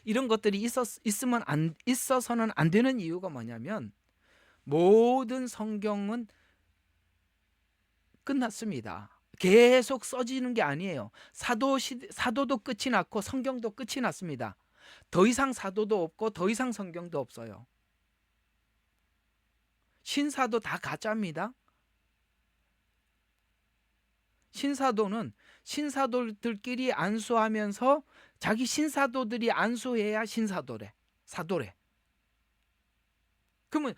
이런 것들이 있어서는 안 되는 이유가 뭐냐면 모든 성경은 끝났습니다. 계속 써지는 게 아니에요. 사도도 끝이 났고 성경도 끝이 났습니다. 더 이상 사도도 없고 더 이상 성경도 없어요. 신사도 다 가짜입니다. 신사도는 신사도들끼리 안수하면서 자기 신사도들이 안수해야 신사도래, 사도래. 그러면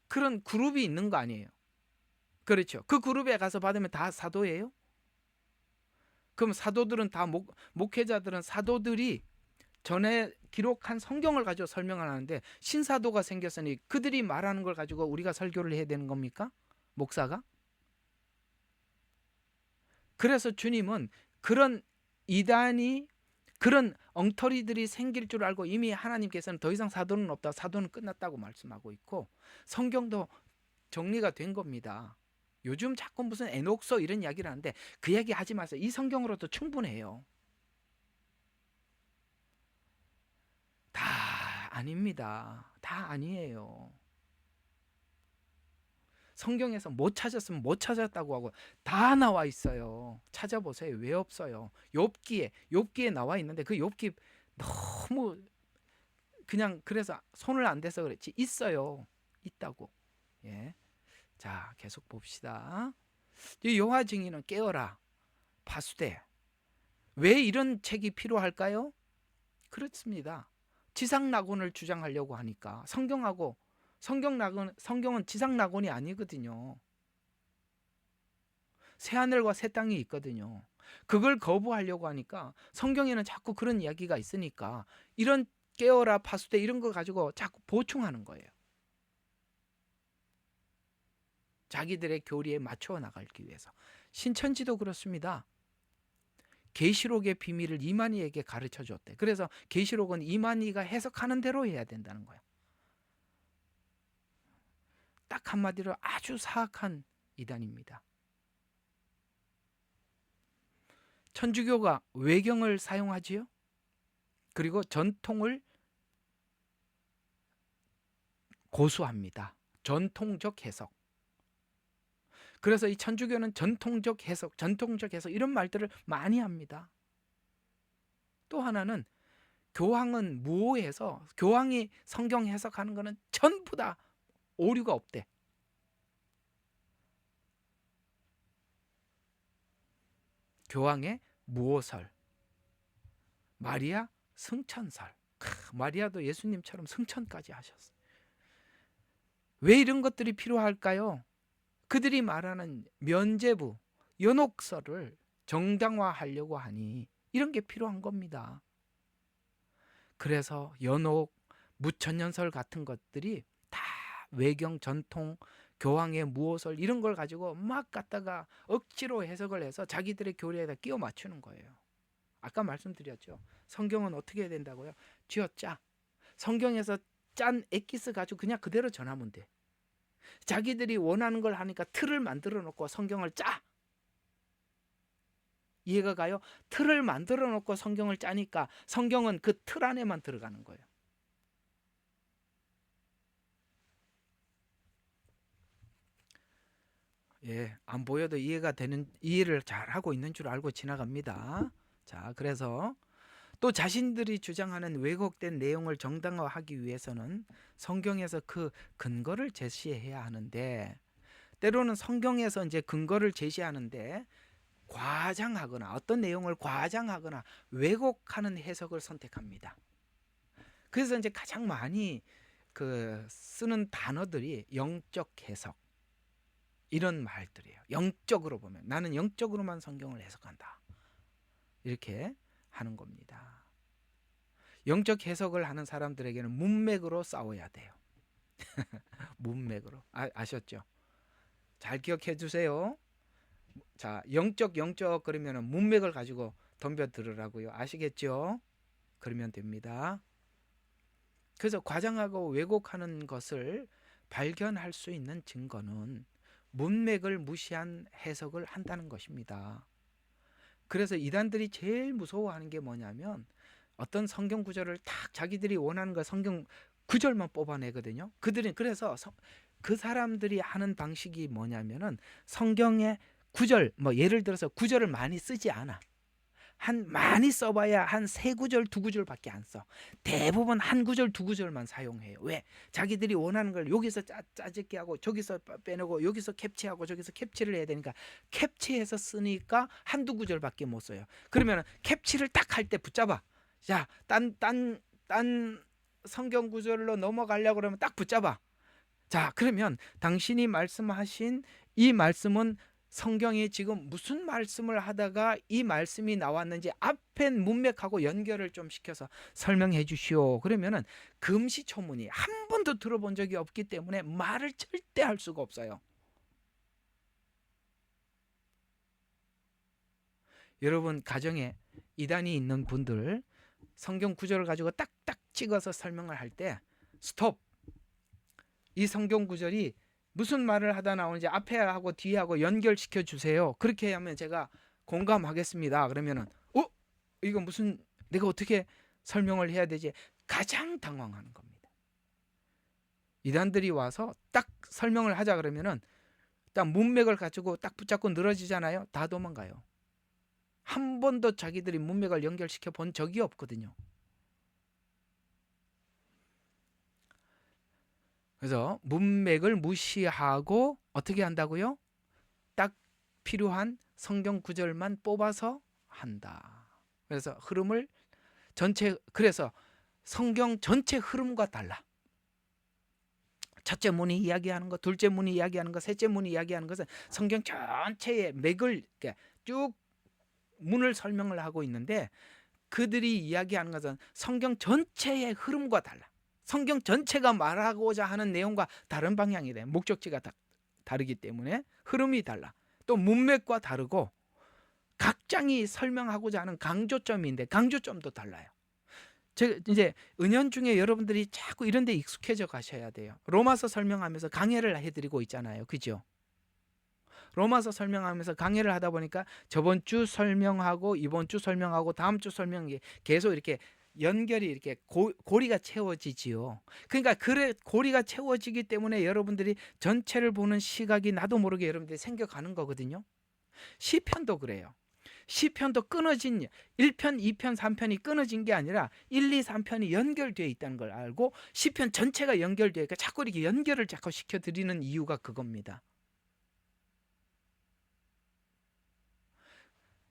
그런 그룹이 있는 거 아니에요? 그렇죠. 그 그룹에 가서 받으면 다 사도예요? 그럼 사도들은 다 목회자들은 사도들이 전에 기록한 성경을 가지고 설명을 하는데 신사도가 생겼으니 그들이 말하는 걸 가지고 우리가 설교를 해야 되는 겁니까? 목사가? 그래서 주님은 그런 이단이 그런 엉터리들이 생길 줄 알고 이미 하나님께서는 더 이상 사도는 없다, 사도는 끝났다고 말씀하고 있고 성경도 정리가 된 겁니다. 요즘 자꾸 무슨 에녹서 이런 이야기를 하는데 그 이야기 하지 마세요. 이 성경으로도 충분해요. 다 아닙니다. 다 아니에요. 성경에서 못 찾았으면 못 찾았다고 하고 다 나와 있어요. 찾아보세요. 왜 없어요? 욥기에 나와 있는데 그 욥기 너무 그냥 그래서 손을 안 대서 그랬지 있어요. 있다고. 예. 자, 계속 봅시다. 이 여호와 증인은 깨어라. 파수되. 왜 이런 책이 필요할까요? 그렇습니다. 지상낙원을 주장하려고 하니까 성경은 지상낙원이 아니거든요. 새하늘과 새 땅이 있거든요. 그걸 거부하려고 하니까 성경에는 자꾸 그런 이야기가 있으니까 이런 깨어라 파수대 이런 거 가지고 자꾸 보충하는 거예요. 자기들의 교리에 맞춰 나가기 위해서. 신천지도 그렇습니다. 계시록의 비밀을 이만희에게 가르쳐 줬대. 그래서 계시록은 이만희가 해석하는 대로 해야 된다는 거야. 딱 한마디로 아주 사악한 이단입니다. 천주교가 외경을 사용하지요. 그리고 전통을 고수합니다. 전통적 해석. 그래서 이 천주교는 전통적 해석 이런 말들을 많이 합니다. 또 하나는 교황은 무오해서 교황이 성경 해석하는 것은 전부 다 오류가 없대. 교황의 무오설, 마리아 승천설. 마리아도 예수님처럼 승천까지 하셨어요. 왜 이런 것들이 필요할까요? 그들이 말하는 면죄부, 연옥설을 정당화하려고 하니 이런 게 필요한 겁니다. 그래서 연옥, 무천년설 같은 것들이 다 외경 전통, 교황의 무오설 이런 걸 가지고 막 갖다가 억지로 해석을 해서 자기들의 교리에다 끼워 맞추는 거예요. 아까 말씀드렸죠. 성경은 어떻게 해야 된다고요? 쥐어짜. 성경에서 짠 엑기스 가지고 그냥 그대로 전하면 돼. 자기들이 원하는 걸 하니까 틀을 만들어 놓고 성경을 짜. 이해가 가요? 틀을 만들어 놓고 성경을 짜니까 성경은 그 틀 안에만 들어가는 거예요. 예, 안 보여도 이해를 잘 하고 있는 줄 알고 지나갑니다. 자, 그래서 또 자신들이 주장하는 왜곡된 내용을 정당화하기 위해서는 성경에서 그 근거를 제시해야 하는데 때로는 성경에서 이제 근거를 제시하는데 과장하거나 어떤 내용을 과장하거나 왜곡하는 해석을 선택합니다. 그래서 이제 가장 많이 쓰는 단어들이 영적 해석 이런 말들이에요. 영적으로 보면 나는 영적으로만 성경을 해석한다. 이렇게 하는 겁니다. 영적 해석을 하는 사람들에게는 문맥으로 싸워야 돼요. 문맥으로. 아셨죠? 잘 기억해 주세요. 자, 영적 그러면은 문맥을 가지고 덤벼 들으라고요. 아시겠죠? 그러면 됩니다. 그래서 과장하고 왜곡하는 것을 발견할 수 있는 증거는 문맥을 무시한 해석을 한다는 것입니다. 그래서 이단들이 제일 무서워하는 게 뭐냐면 어떤 성경 구절을 딱 자기들이 원하는 거 성경 구절만 뽑아내거든요. 그들은 그래서 그 사람들이 하는 방식이 뭐냐면은 성경의 구절, 뭐 예를 들어서 구절을 많이 쓰지 않아. 많이 써봐야 한 3구절, 2구절밖에 안 써. 대부분 한 구절, 2구절만 사용해요. 왜? 자기들이 원하는 걸 여기서 짜집게 하고 저기서 빼내고 여기서 캡치하고 저기서 캡치를 해야 되니까 캡치해서 쓰니까 한두 구절밖에 못 써요. 그러면 캡치를 딱 할 때 붙잡아. 자, 딴 성경 구절로 넘어가려고 그러면 딱 붙잡아. 자, 그러면 당신이 말씀하신 이 말씀은 성경이 지금 무슨 말씀을 하다가 이 말씀이 나왔는지 앞에 문맥하고 연결을 좀 시켜서 설명해 주시오. 그러면은 금시초문이 한 번도 들어본 적이 없기 때문에 말을 절대 할 수가 없어요. 여러분 가정에 이단이 있는 분들 성경 구절을 가지고 딱딱 찍어서 설명을 할 때 스톱! 이 성경 구절이 무슨 말을 하다 나오는지 앞에 하고 뒤에 하고 연결시켜 주세요. 그렇게 하면 제가 공감하겠습니다. 그러면은 이거 무슨 내가 어떻게 설명을 해야 되지? 가장 당황하는 겁니다. 이단들이 와서 딱 설명을 하자 그러면은 딱 문맥을 가지고 딱 붙잡고 늘어지잖아요. 다 도망가요. 한 번도 자기들이 문맥을 연결시켜 본 적이 없거든요. 그래서 문맥을 무시하고 어떻게 한다고요? 딱 필요한 성경 구절만 뽑아서 한다. 그래서 흐름을 그래서 성경 전체 흐름과 달라. 첫째 문이 이야기하는 것, 둘째 문이 이야기하는 것, 셋째 문이 이야기하는 것은 성경 전체의 맥을 쭉 문을 설명을 하고 있는데 그들이 이야기하는 것은 성경 전체의 흐름과 달라. 성경 전체가 말하고자 하는 내용과 다른 방향이 돼. 목적지가 다르기 때문에 흐름이 달라. 또 문맥과 다르고 각 장이 설명하고자 하는 강조점인데 강조점도 달라요. 제가 이제 은연중에 여러분들이 자꾸 이런 데 익숙해져 가셔야 돼요. 로마서 설명하면서 강해를 해드리고 있잖아요. 그죠? 로마서 설명하면서 강해를 하다 보니까 저번 주 설명하고 이번 주 설명하고 다음 주 설명이 계속 이렇게 연결이 이렇게 고리가 채워지지요. 그러니까 고리가 채워지기 때문에 여러분들이 전체를 보는 시각이 나도 모르게 여러분들이 생겨가는 거거든요. 시편도 그래요. 시편도 끊어진 1편, 2편, 3편이 끊어진 게 아니라 1, 2, 3편이 연결되어 있다는 걸 알고 시편 전체가 연결되어 있으니까 자꾸 이렇게 연결을 자꾸 시켜드리는 이유가 그겁니다.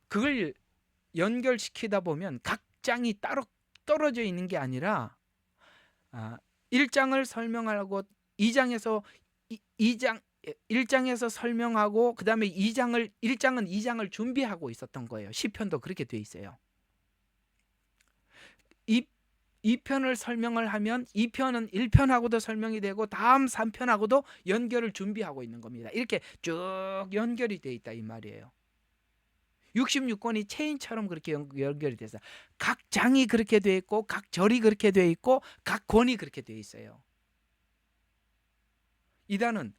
그걸 연결시키다 보면 각 장이 따로 떨어져 있는 게 아니라 1장을 설명하고 2장에서 1장에서 설명하고 그 다음에 1장은 2장을 준비하고 있었던 거예요. 시편도 그렇게 돼 있어요. 2편을 설명을 하면 2편은 1편하고도 설명이 되고 다음 3편하고도 연결을 준비하고 있는 겁니다. 이렇게 쭉 연결이 돼 있다 이 말이에요. 66권이 체인처럼 그렇게 연결이 돼서 각 장이 그렇게 돼 있고 각 절이 그렇게 돼 있고 각 권이 그렇게 돼 있어요. 이단은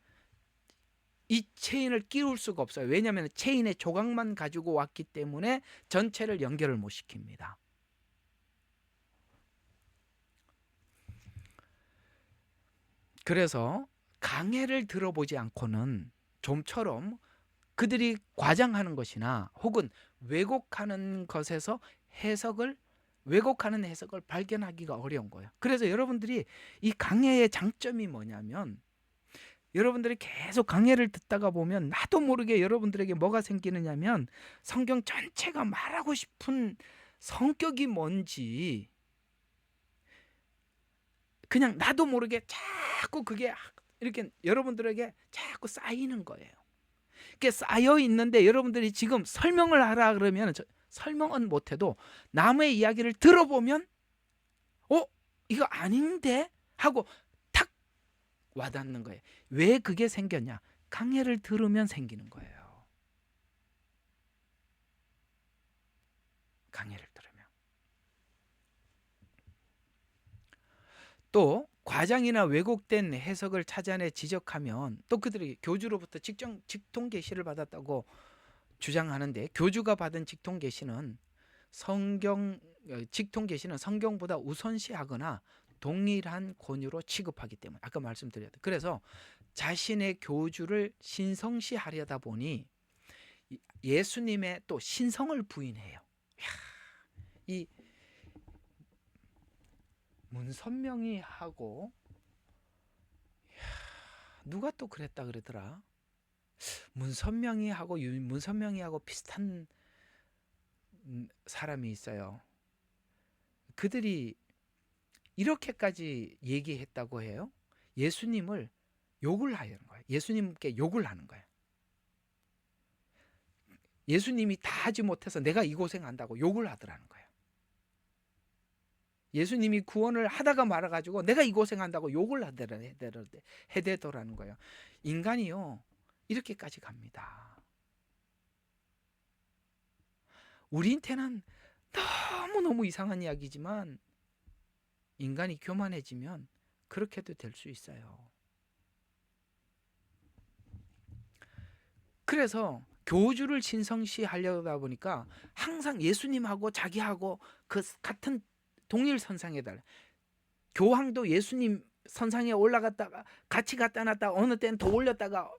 이 체인을 끼울 수가 없어요. 왜냐하면 체인의 조각만 가지고 왔기 때문에 전체를 연결을 못 시킵니다. 그래서 강해를 들어보지 않고는 좀처럼 그들이 과장하는 것이나 혹은 왜곡하는 것에서 왜곡하는 해석을 발견하기가 어려운 거예요. 그래서 여러분들이 이 강해의 장점이 뭐냐면 여러분들이 계속 강해를 듣다가 보면 나도 모르게 여러분들에게 뭐가 생기느냐면 성경 전체가 말하고 싶은 성격이 뭔지 그냥 나도 모르게 자꾸 그게 이렇게 여러분들에게 자꾸 쌓이는 거예요. 그게 쌓여 있는데 여러분들이 지금 설명을 하라 그러면 설명은 못해도 남의 이야기를 들어보면 이거 아닌데 하고 탁 와닿는 거예요. 왜 그게 생겼냐? 강해를 들으면 생기는 거예요. 강해를 들으면. 또 과장이나 왜곡된 해석을 찾아내 지적하면 또 그들이 교주로부터 직통 계시를 받았다고 주장하는데, 교주가 받은 직통 계시는 직통 계시는 성경보다 우선시하거나 동일한 권위로 취급하기 때문에, 아까 말씀드렸죠. 그래서 자신의 교주를 신성시하려다 보니 예수님의 또 신성을 부인해요. 이 문선명이하고 누가 또 그랬다 그러더라. 문선명이하고 비슷한 사람이 있어요. 그들이 이렇게까지 얘기했다고 해요. 예수님을 욕을 하는 거예요. 예수님께 욕을 하는 거예요. 예수님이 다 하지 못해서 내가 이 고생한다고 욕을 하더라는 거예요. 예수님이 구원을 하다가 말아가지고 내가 이 고생한다고 욕을 해대더라는 거예요. 인간이요, 이렇게까지 갑니다. 우리한테는 너무너무 이상한 이야기지만 인간이 교만해지면 그렇게도 될 수 있어요. 그래서 교주를 신성시하려다 보니까 항상 예수님하고 자기하고 그 같은 동일 선상에 달라. 교황도 예수님 선상에 올라갔다가 같이 갖다 놨다가 어느 때는 더 올렸다가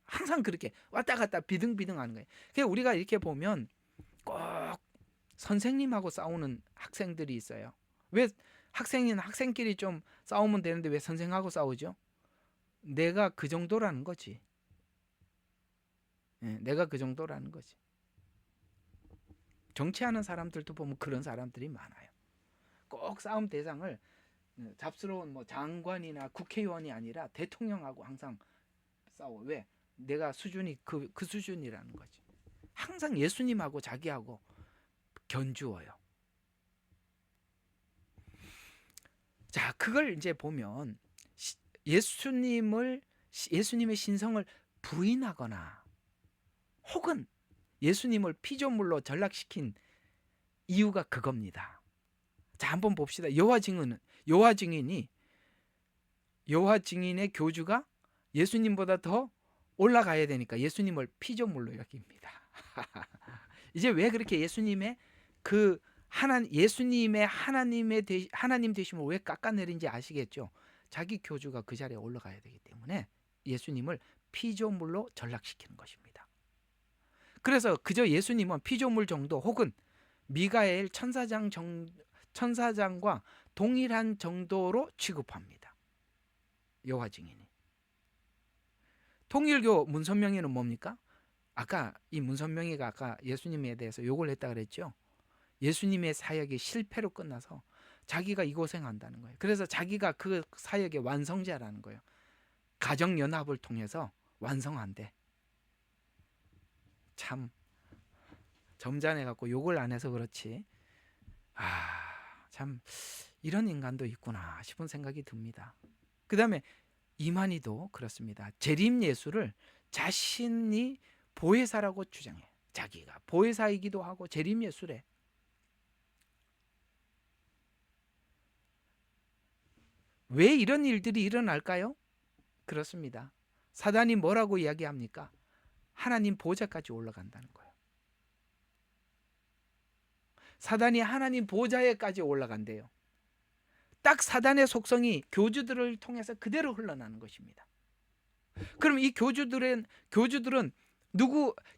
항상 그렇게 왔다 갔다 비등비등하는 거예요. 그래서 우리가 이렇게 보면 꼭 선생님하고 싸우는 학생들이 있어요. 왜 학생끼리 좀 싸우면 되는데 왜 선생하고 싸우죠? 내가 그 정도라는 거지. 내가 그 정도라는 거지. 정치하는 사람들도 보면 그런 사람들이 많아요. 꼭 싸움 대상을 잡스러운 장관이나 국회의원이 아니라 대통령하고 항상 싸워. 왜? 내가 수준이 그 수준이라는 거지. 항상 예수님하고 자기하고 견주어요. 자, 그걸 이제 보면 예수님의 신성을 부인하거나 혹은 예수님을 피조물로 전락시킨 이유가 그겁니다. 자, 한번 봅시다. 여호와 증인의 교주가 예수님보다 더 올라가야 되니까 예수님을 피조물로 여깁니다. 이제 왜 그렇게 예수님의 하나님 되심을 왜 깎아내린지 아시겠죠? 자기 교주가 그 자리에 올라가야 되기 때문에 예수님을 피조물로 전락시키는 것입니다. 그래서 그저 예수님은 피조물 정도 혹은 미가엘 천사장과 동일한 정도로 취급합니다. 여호와 증인이. 통일교 문선명이는 뭡니까? 아까 이 문선명이가 아까 예수님에 대해서 욕을 했다 그랬죠. 예수님의 사역이 실패로 끝나서 자기가 이 고생한다는 거예요. 그래서 자기가 그 사역의 완성자라는 거예요. 가정연합을 통해서 완성한대. 참 점잖해갖고 욕을 안 해서 그렇지, 참 이런 인간도 있구나 싶은 생각이 듭니다. 그 다음에 이만희도 그렇습니다. 재림 예수를 자신이 보혜사라고 주장해. 자기가 보혜사이기도 하고 재림 예수래. 왜 이런 일들이 일어날까요? 그렇습니다. 사단이 뭐라고 이야기합니까? 하나님 보좌까지 올라간다는 거예요. 사단이 하나님 보좌에까지 올라간대요. 딱 사단의 속성이 교주들을 통해서 그대로 흘러나는 것입니다. 그럼 이 교주들은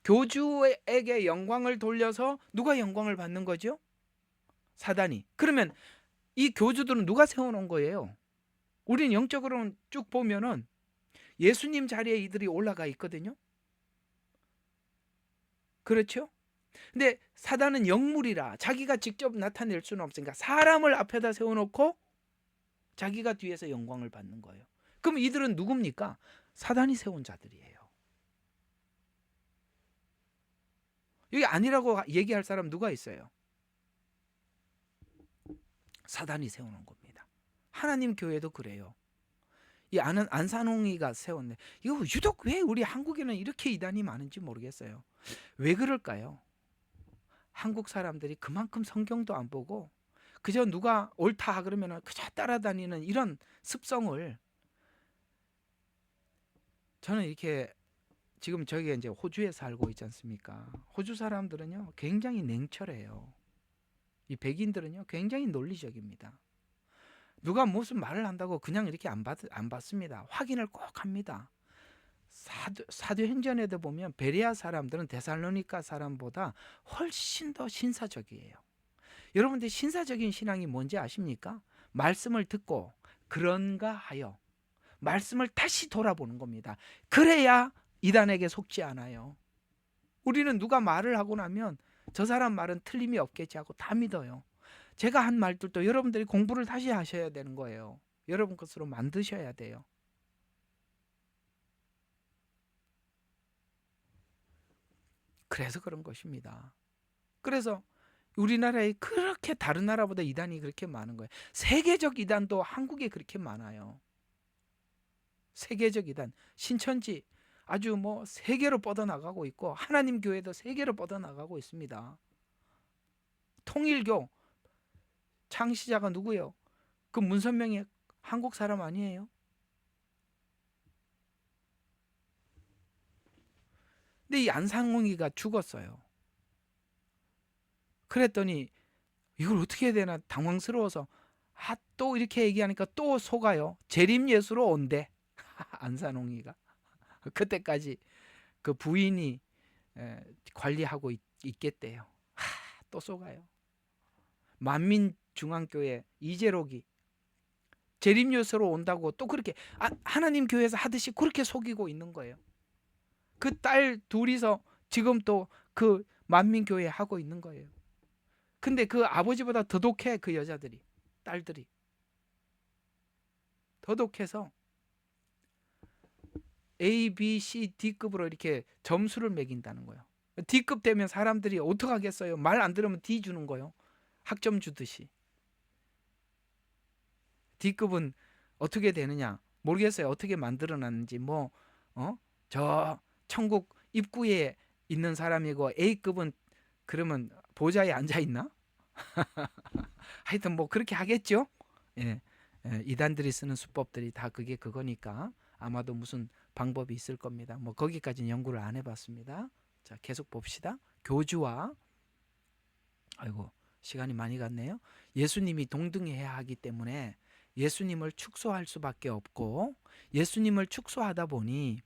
교주에게 영광을 돌려서 누가 영광을 받는 거죠? 사단이. 그러면 이 교주들은 누가 세워놓은 거예요? 우리는 영적으로는 쭉 보면은 예수님 자리에 이들이 올라가 있거든요. 그렇죠? 근데 사단은 영물이라 자기가 직접 나타낼 수는 없으니까 사람을 앞에다 세워놓고 자기가 뒤에서 영광을 받는 거예요. 그럼 이들은 누굽니까? 사단이 세운 자들이에요. 여기 아니라고 얘기할 사람 누가 있어요? 사단이 세우는 겁니다. 하나님 교회도 그래요. 이 안산홍이가 세웠네. 이거 유독 왜 우리 한국에는 이렇게 이단이 많은지 모르겠어요. 왜 그럴까요? 한국 사람들이 그만큼 성경도 안 보고 그저 누가 옳다 그러면 그저 따라다니는 이런 습성을, 저는 이렇게 지금 저희가 이제 호주에 살고 있지 않습니까? 호주 사람들은요 굉장히 냉철해요. 이 백인들은요 굉장히 논리적입니다. 누가 무슨 말을 한다고 그냥 이렇게 안 받습니다. 확인을 꼭 합니다. 사도행전에도 보면 베레아 사람들은 데살로니가 사람보다 훨씬 더 신사적이에요. 여러분들 신사적인 신앙이 뭔지 아십니까? 말씀을 듣고 그런가 하여 말씀을 다시 돌아보는 겁니다. 그래야 이단에게 속지 않아요. 우리는 누가 말을 하고 나면 저 사람 말은 틀림이 없겠지 하고 다 믿어요. 제가 한 말들도 여러분들이 공부를 다시 하셔야 되는 거예요. 여러분 것으로 만드셔야 돼요. 그래서 그런 것입니다. 그래서 우리나라에 그렇게 다른 나라보다 이단이 그렇게 많은 거예요. 세계적 이단도 한국에 그렇게 많아요. 세계적 이단, 신천지 아주 뭐 세계로 뻗어나가고 있고 하나님 교회도 세계로 뻗어나가고 있습니다. 통일교 창시자가 누구예요? 그 문선명이 한국 사람 아니에요? 근데 이 안상홍이가 죽었어요. 그랬더니 이걸 어떻게 해야 되나 당황스러워서 또 이렇게 얘기하니까 또 속아요. 재림예수로 온대. 안산홍이가. 그때까지 그 부인이 관리하고 있겠대요. 또 속아요. 만민중앙교회 이재록이 재림예수로 온다고 또 그렇게 하나님 교회에서 하듯이 그렇게 속이고 있는 거예요. 그 딸 둘이서 지금 또 그 만민교회 하고 있는 거예요. 근데 그 아버지보다 더 독해. 그 여자들이, 딸들이 더 독해서 A, B, C, D급으로 이렇게 점수를 매긴다는 거예요. D급 되면 사람들이 어떡하겠어요? 말 안 들으면 D 주는 거예요. 학점 주듯이. D급은 어떻게 되느냐 모르겠어요. 어떻게 만들어놨는지. 저 천국 입구에 있는 사람이고 A급은 그러면 보좌에 앉아 있나? 하여튼 뭐 그렇게 하겠죠. 예, 이단들이 쓰는 수법들이 다 그거니까 아마도 무슨 방법이 있을 겁니다. 뭐 거기까지는 연구를 안 해봤습니다. 자, 계속 봅시다. 교주와, 아이고 시간이 많이 갔네요. 예수님이 동등해야 하기 때문에 예수님을 축소할 수밖에 없고, 예수님을 축소하다 보니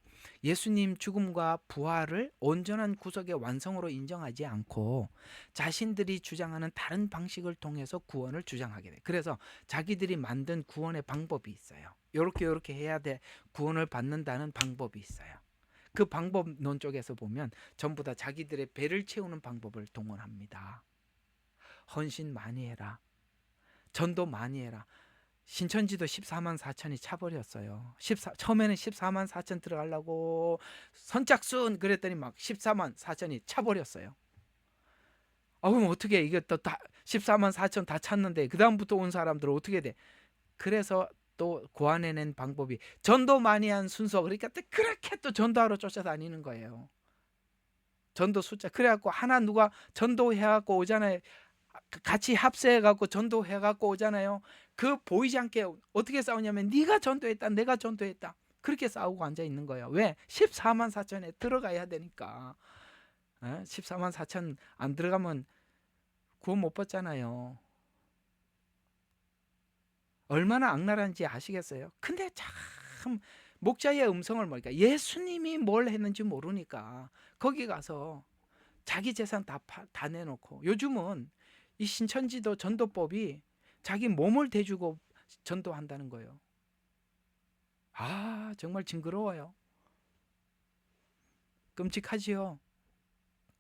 예수님 죽음과 부활을 온전한 구속의 완성으로 인정하지 않고 자신들이 주장하는 다른 방식을 통해서 구원을 주장하게 돼. 그래서 자기들이 만든 구원의 방법이 있어요. 요렇게 해야 돼. 구원을 받는다는 방법이 있어요. 그 방법론 쪽에서 보면 전부 다 자기들의 배를 채우는 방법을 동원합니다. 헌신 많이 해라. 전도 많이 해라. 신천지도 14만 4천이 차버렸어요. 처음에는 14만 4천 들어가려고 선착순 그랬더니 막 14만 4천이 차버렸어요. 그럼 어떻게 이게 또 다 14만 4천 다 찼는데 그 다음부터 온 사람들은 어떻게 돼? 그래서 또 고안해낸 방법이 전도 많이 한 순서. 그러니까 또 그렇게 또 전도하러 쫓아다니는 거예요. 전도 숫자. 그래갖고 하나 누가 전도해갖고 오잖아요. 같이 합세해갖고 전도해갖고 오잖아요. 그 보이지 않게 어떻게 싸우냐면 네가 전도했다, 내가 전도했다. 그렇게 싸우고 앉아 있는 거예요. 왜? 14만 4천에 들어가야 되니까. 14만 4천 안 들어가면 구원 못 받잖아요. 얼마나 악랄한지 아시겠어요? 근데 참 목자의 음성을 모르니까, 예수님이 뭘 했는지 모르니까 거기 가서 자기 재산 다 내놓고, 요즘은 이 신천지도 전도법이 자기 몸을 대주고 전도한다는 거예요. 정말 징그러워요. 끔찍하지요.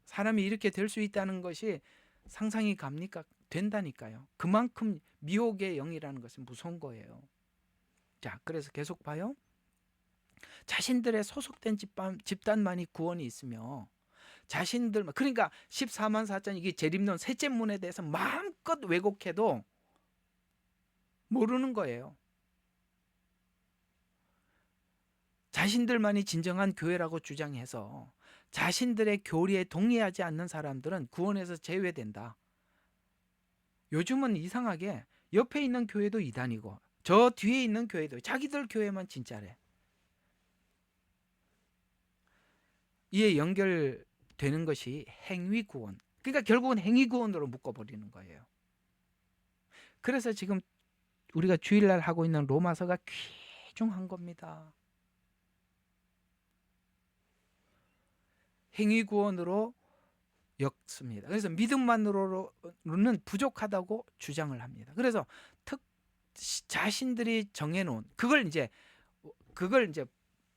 사람이 이렇게 될 수 있다는 것이 상상이 갑니까? 된다니까요. 그만큼 미혹의 영이라는 것은 무서운 거예요. 자, 그래서 계속 봐요. 자신들의 소속된 집단만이 구원이 있으며 자신들만, 그러니까 14만 4천 이게 재림론 셋째 문에 대해서 마음껏 왜곡해도 모르는 거예요. 자신들만이 진정한 교회라고 주장해서 자신들의 교리에 동의하지 않는 사람들은 구원에서 제외된다. 요즘은 이상하게 옆에 있는 교회도 이단이고 저 뒤에 있는 교회도 자기들 교회만 진짜래. 이에 연결되는 것이 행위구원. 그러니까 결국은 행위구원으로 묶어버리는 거예요. 그래서 지금 우리가 주일날 하고 있는 로마서가 귀중한 겁니다. 행위구원으로 엮습니다. 그래서 믿음만으로는 부족하다고 주장을 합니다. 그래서 자신들이 정해놓은 그걸 이제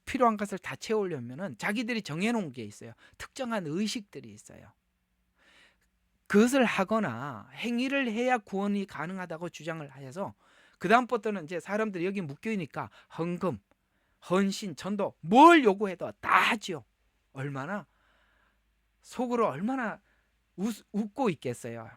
필요한 것을 다 채우려면은 자기들이 정해놓은 게 있어요. 특정한 의식들이 있어요. 그것을 하거나 행위를 해야 구원이 가능하다고 주장을 하여서 그 다음부터는 이제 사람들이 여기 묶여있으니까 헌금, 헌신, 전도 뭘 요구해도 다 하지요. 얼마나 속으로 얼마나 웃고 있겠어요.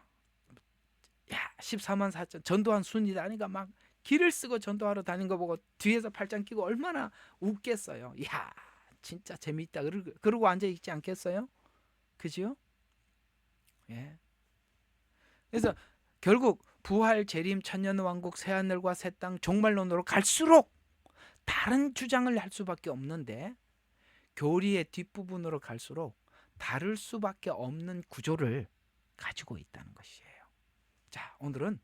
야, 14만 4천 전도한 순이다 하니까 막 길을 쓰고 전도하러 다닌 거 보고 뒤에서 팔짱 끼고 얼마나 웃겠어요. 야, 진짜 재미있다. 그러고 앉아 있지 않겠어요? 그죠? 예. 그래서 결국 부활, 재림, 천년왕국, 새하늘과 새 땅, 종말론으로 갈수록 다른 주장을 할 수밖에 없는데 교리의 뒷부분으로 갈수록 다를 수밖에 없는 구조를 가지고 있다는 것이에요. 자, 오늘은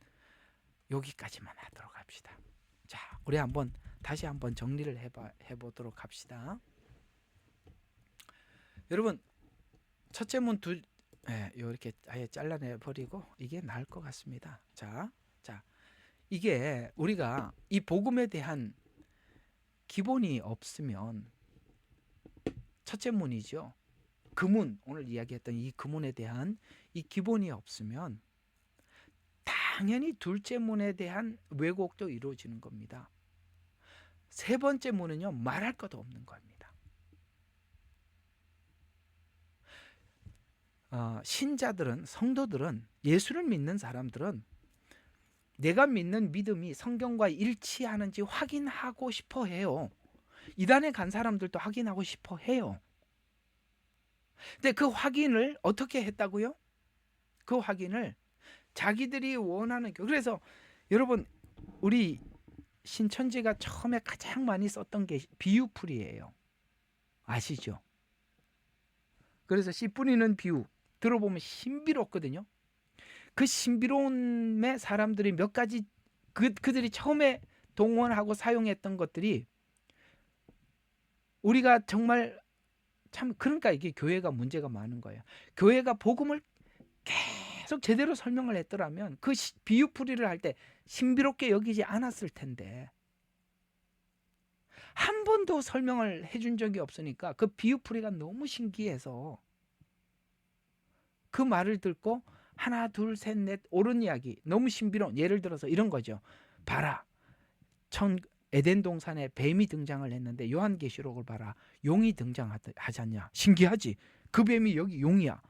여기까지만 하도록 합시다. 자, 우리 다시 한번 정리를 해보도록 합시다. 여러분, 첫째 문 이렇게 아예 잘라내 버리고 이게 나을 것 같습니다. 자, 이게 우리가 이 복음에 대한 기본이 없으면 첫째 문이죠. 그문, 오늘 이야기했던 이 그문에 대한 이 기본이 없으면 당연히 둘째 문에 대한 왜곡도 이루어지는 겁니다. 세 번째 문은요, 말할 것도 없는 겁니다. 신자들은, 성도들은, 예수를 믿는 사람들은 내가 믿는 믿음이 성경과 일치하는지 확인하고 싶어 해요. 이단에 간 사람들도 확인하고 싶어 해요. 근데 그 확인을 어떻게 했다고요? 그 확인을 자기들이 원하는, 그래서 여러분, 우리 신천지가 처음에 가장 많이 썼던 게 비유풀이에요. 아시죠? 그래서 씨 뿌리는 비유 들어보면 신비롭거든요. 그 신비로움에 사람들이 몇 가지 그들이 처음에 동원하고 사용했던 것들이 우리가 정말 참, 그러니까 이게 교회가 문제가 많은 거예요. 교회가 복음을 계속 제대로 설명을 했더라면 그 비유풀이를 할 때 신비롭게 여기지 않았을 텐데 한 번도 설명을 해준 적이 없으니까 그 비유풀이가 너무 신기해서 그 말을 듣고 하나 둘 셋 넷 옳은 이야기, 너무 신비로운, 예를 들어서 이런 거죠. 봐라, 에덴 동산에 뱀이 등장을 했는데 요한계시록을 봐라, 용이 등장하잖냐. 신기하지? 그 뱀이 여기 용이야.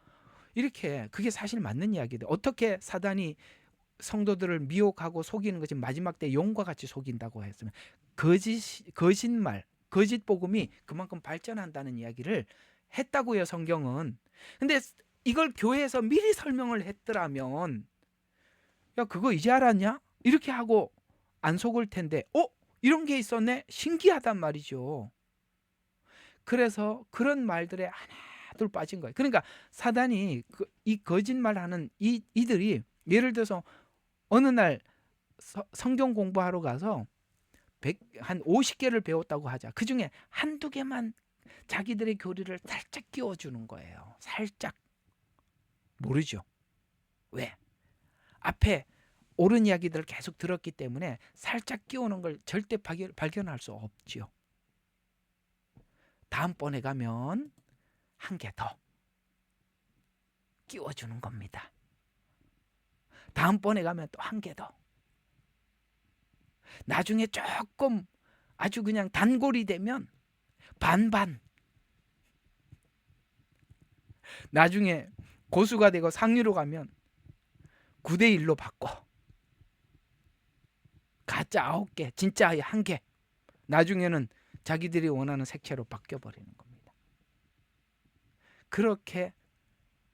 이렇게, 그게 사실 맞는 이야기인데 어떻게 사단이 성도들을 미혹하고 속이는 것이 마지막 때 용과 같이 속인다고 했으면 거짓말, 거짓 복음이 그만큼 발전한다는 이야기를 했다고요, 성경은. 근데 이걸 교회에서 미리 설명을 했더라면 야, 그거 이제 알았냐? 이렇게 하고 안 속을 텐데 이런 게 있었네? 신기하단 말이죠. 그래서 그런 말들에 하나 둘 빠진 거예요. 그러니까 사단이 이 거짓말하는 이들이 예를 들어서 어느 날 성경 공부하러 가서 한 50개를 배웠다고 하자. 그중에 한두 개만 자기들의 교리를 살짝 끼워주는 거예요. 살짝. 모르죠. 왜? 앞에 옳은 이야기들을 계속 들었기 때문에 살짝 끼우는 걸 절대 발견할 수 없지요. 다음번에 가면 한 개 더 끼워주는 겁니다. 다음번에 가면 또 한 개 더. 나중에 조금 아주 그냥 단골이 되면 반반. 나중에 고수가 되고 상류로 가면 9대1로 바꿔. 가짜 9개, 진짜 1개. 나중에는 자기들이 원하는 색채로 바뀌어버리는 겁니다. 그렇게,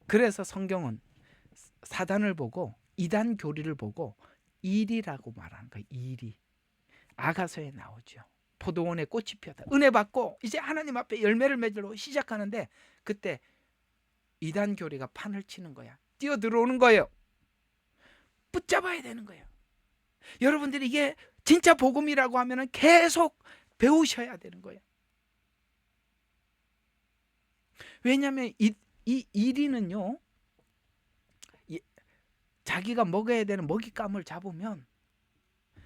그래서 성경은 사단을 보고 이단 교리를 보고 일이라고 말하는 거예요. 일이. 아가서에 나오죠. 포도원에 꽃이 피었다. 은혜 받고 이제 하나님 앞에 열매를 맺으러 시작하는데 그때 이단 교리가 판을 치는 거야. 뛰어 들어오는 거예요. 붙잡아야 되는 거예요. 여러분들이 이게 진짜 복음이라고 하면 계속 배우셔야 되는 거예요. 왜냐하면 이 이리는요, 자기가 먹어야 되는 먹잇감을 잡으면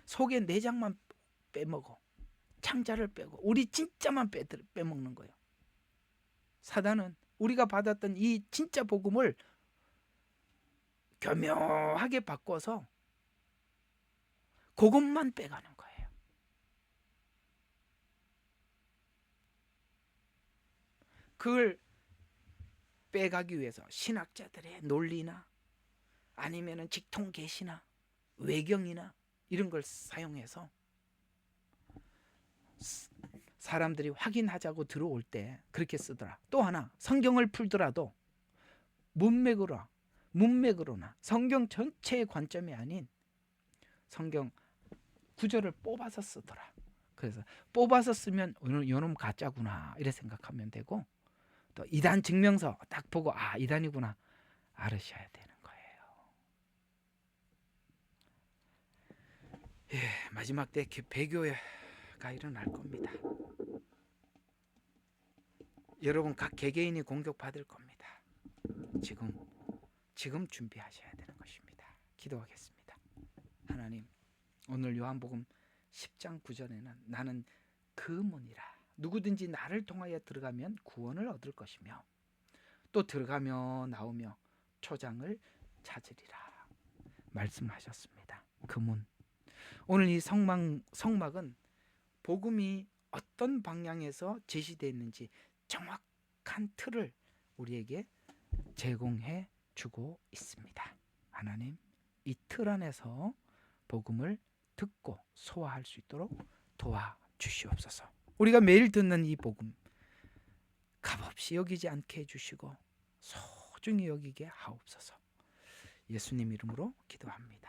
속에 내장만 빼먹어. 창자를 빼고 우리 진짜만 빼먹는 거예요. 사단은 우리가 받았던 이 진짜 복음을 교묘하게 바꿔서 그것만 빼가는 거예요. 그걸 빼가기 위해서 신학자들의 논리나 아니면은 직통 계시나 외경이나 이런 걸 사용해서 사람들이 확인하자고 들어올 때 그렇게 쓰더라. 또 하나, 성경을 풀더라도 문맥으로나 성경 전체의 관점이 아닌 성경 구절을 뽑아서 쓰더라. 그래서 뽑아서 쓰면 요놈 가짜구나 이래 생각하면 되고, 또 이단 증명서 딱 보고 아 이단이구나 알으셔야 되는 거예요. 예, 마지막 때 배교가 일어날 겁니다. 여러분 각 개개인이 공격받을 겁니다. 지금 준비하셔야 되는 것입니다. 기도하겠습니다. 하나님, 오늘 요한복음 10장 9절에는 나는 그 문이라, 누구든지 나를 통하여 들어가면 구원을 얻을 것이며 또 들어가며 나오며 초장을 찾으리라 말씀하셨습니다. 그 문. 오늘 이 성막은 복음이 어떤 방향에서 제시되어 있는지 정확한 틀을 우리에게 제공해 주고 있습니다. 하나님, 이 틀 안에서 복음을 듣고 소화할 수 있도록 도와주시옵소서. 우리가 매일 듣는 이 복음 값없이 여기지 않게 해주시고 소중히 여기게 하옵소서. 예수님 이름으로 기도합니다.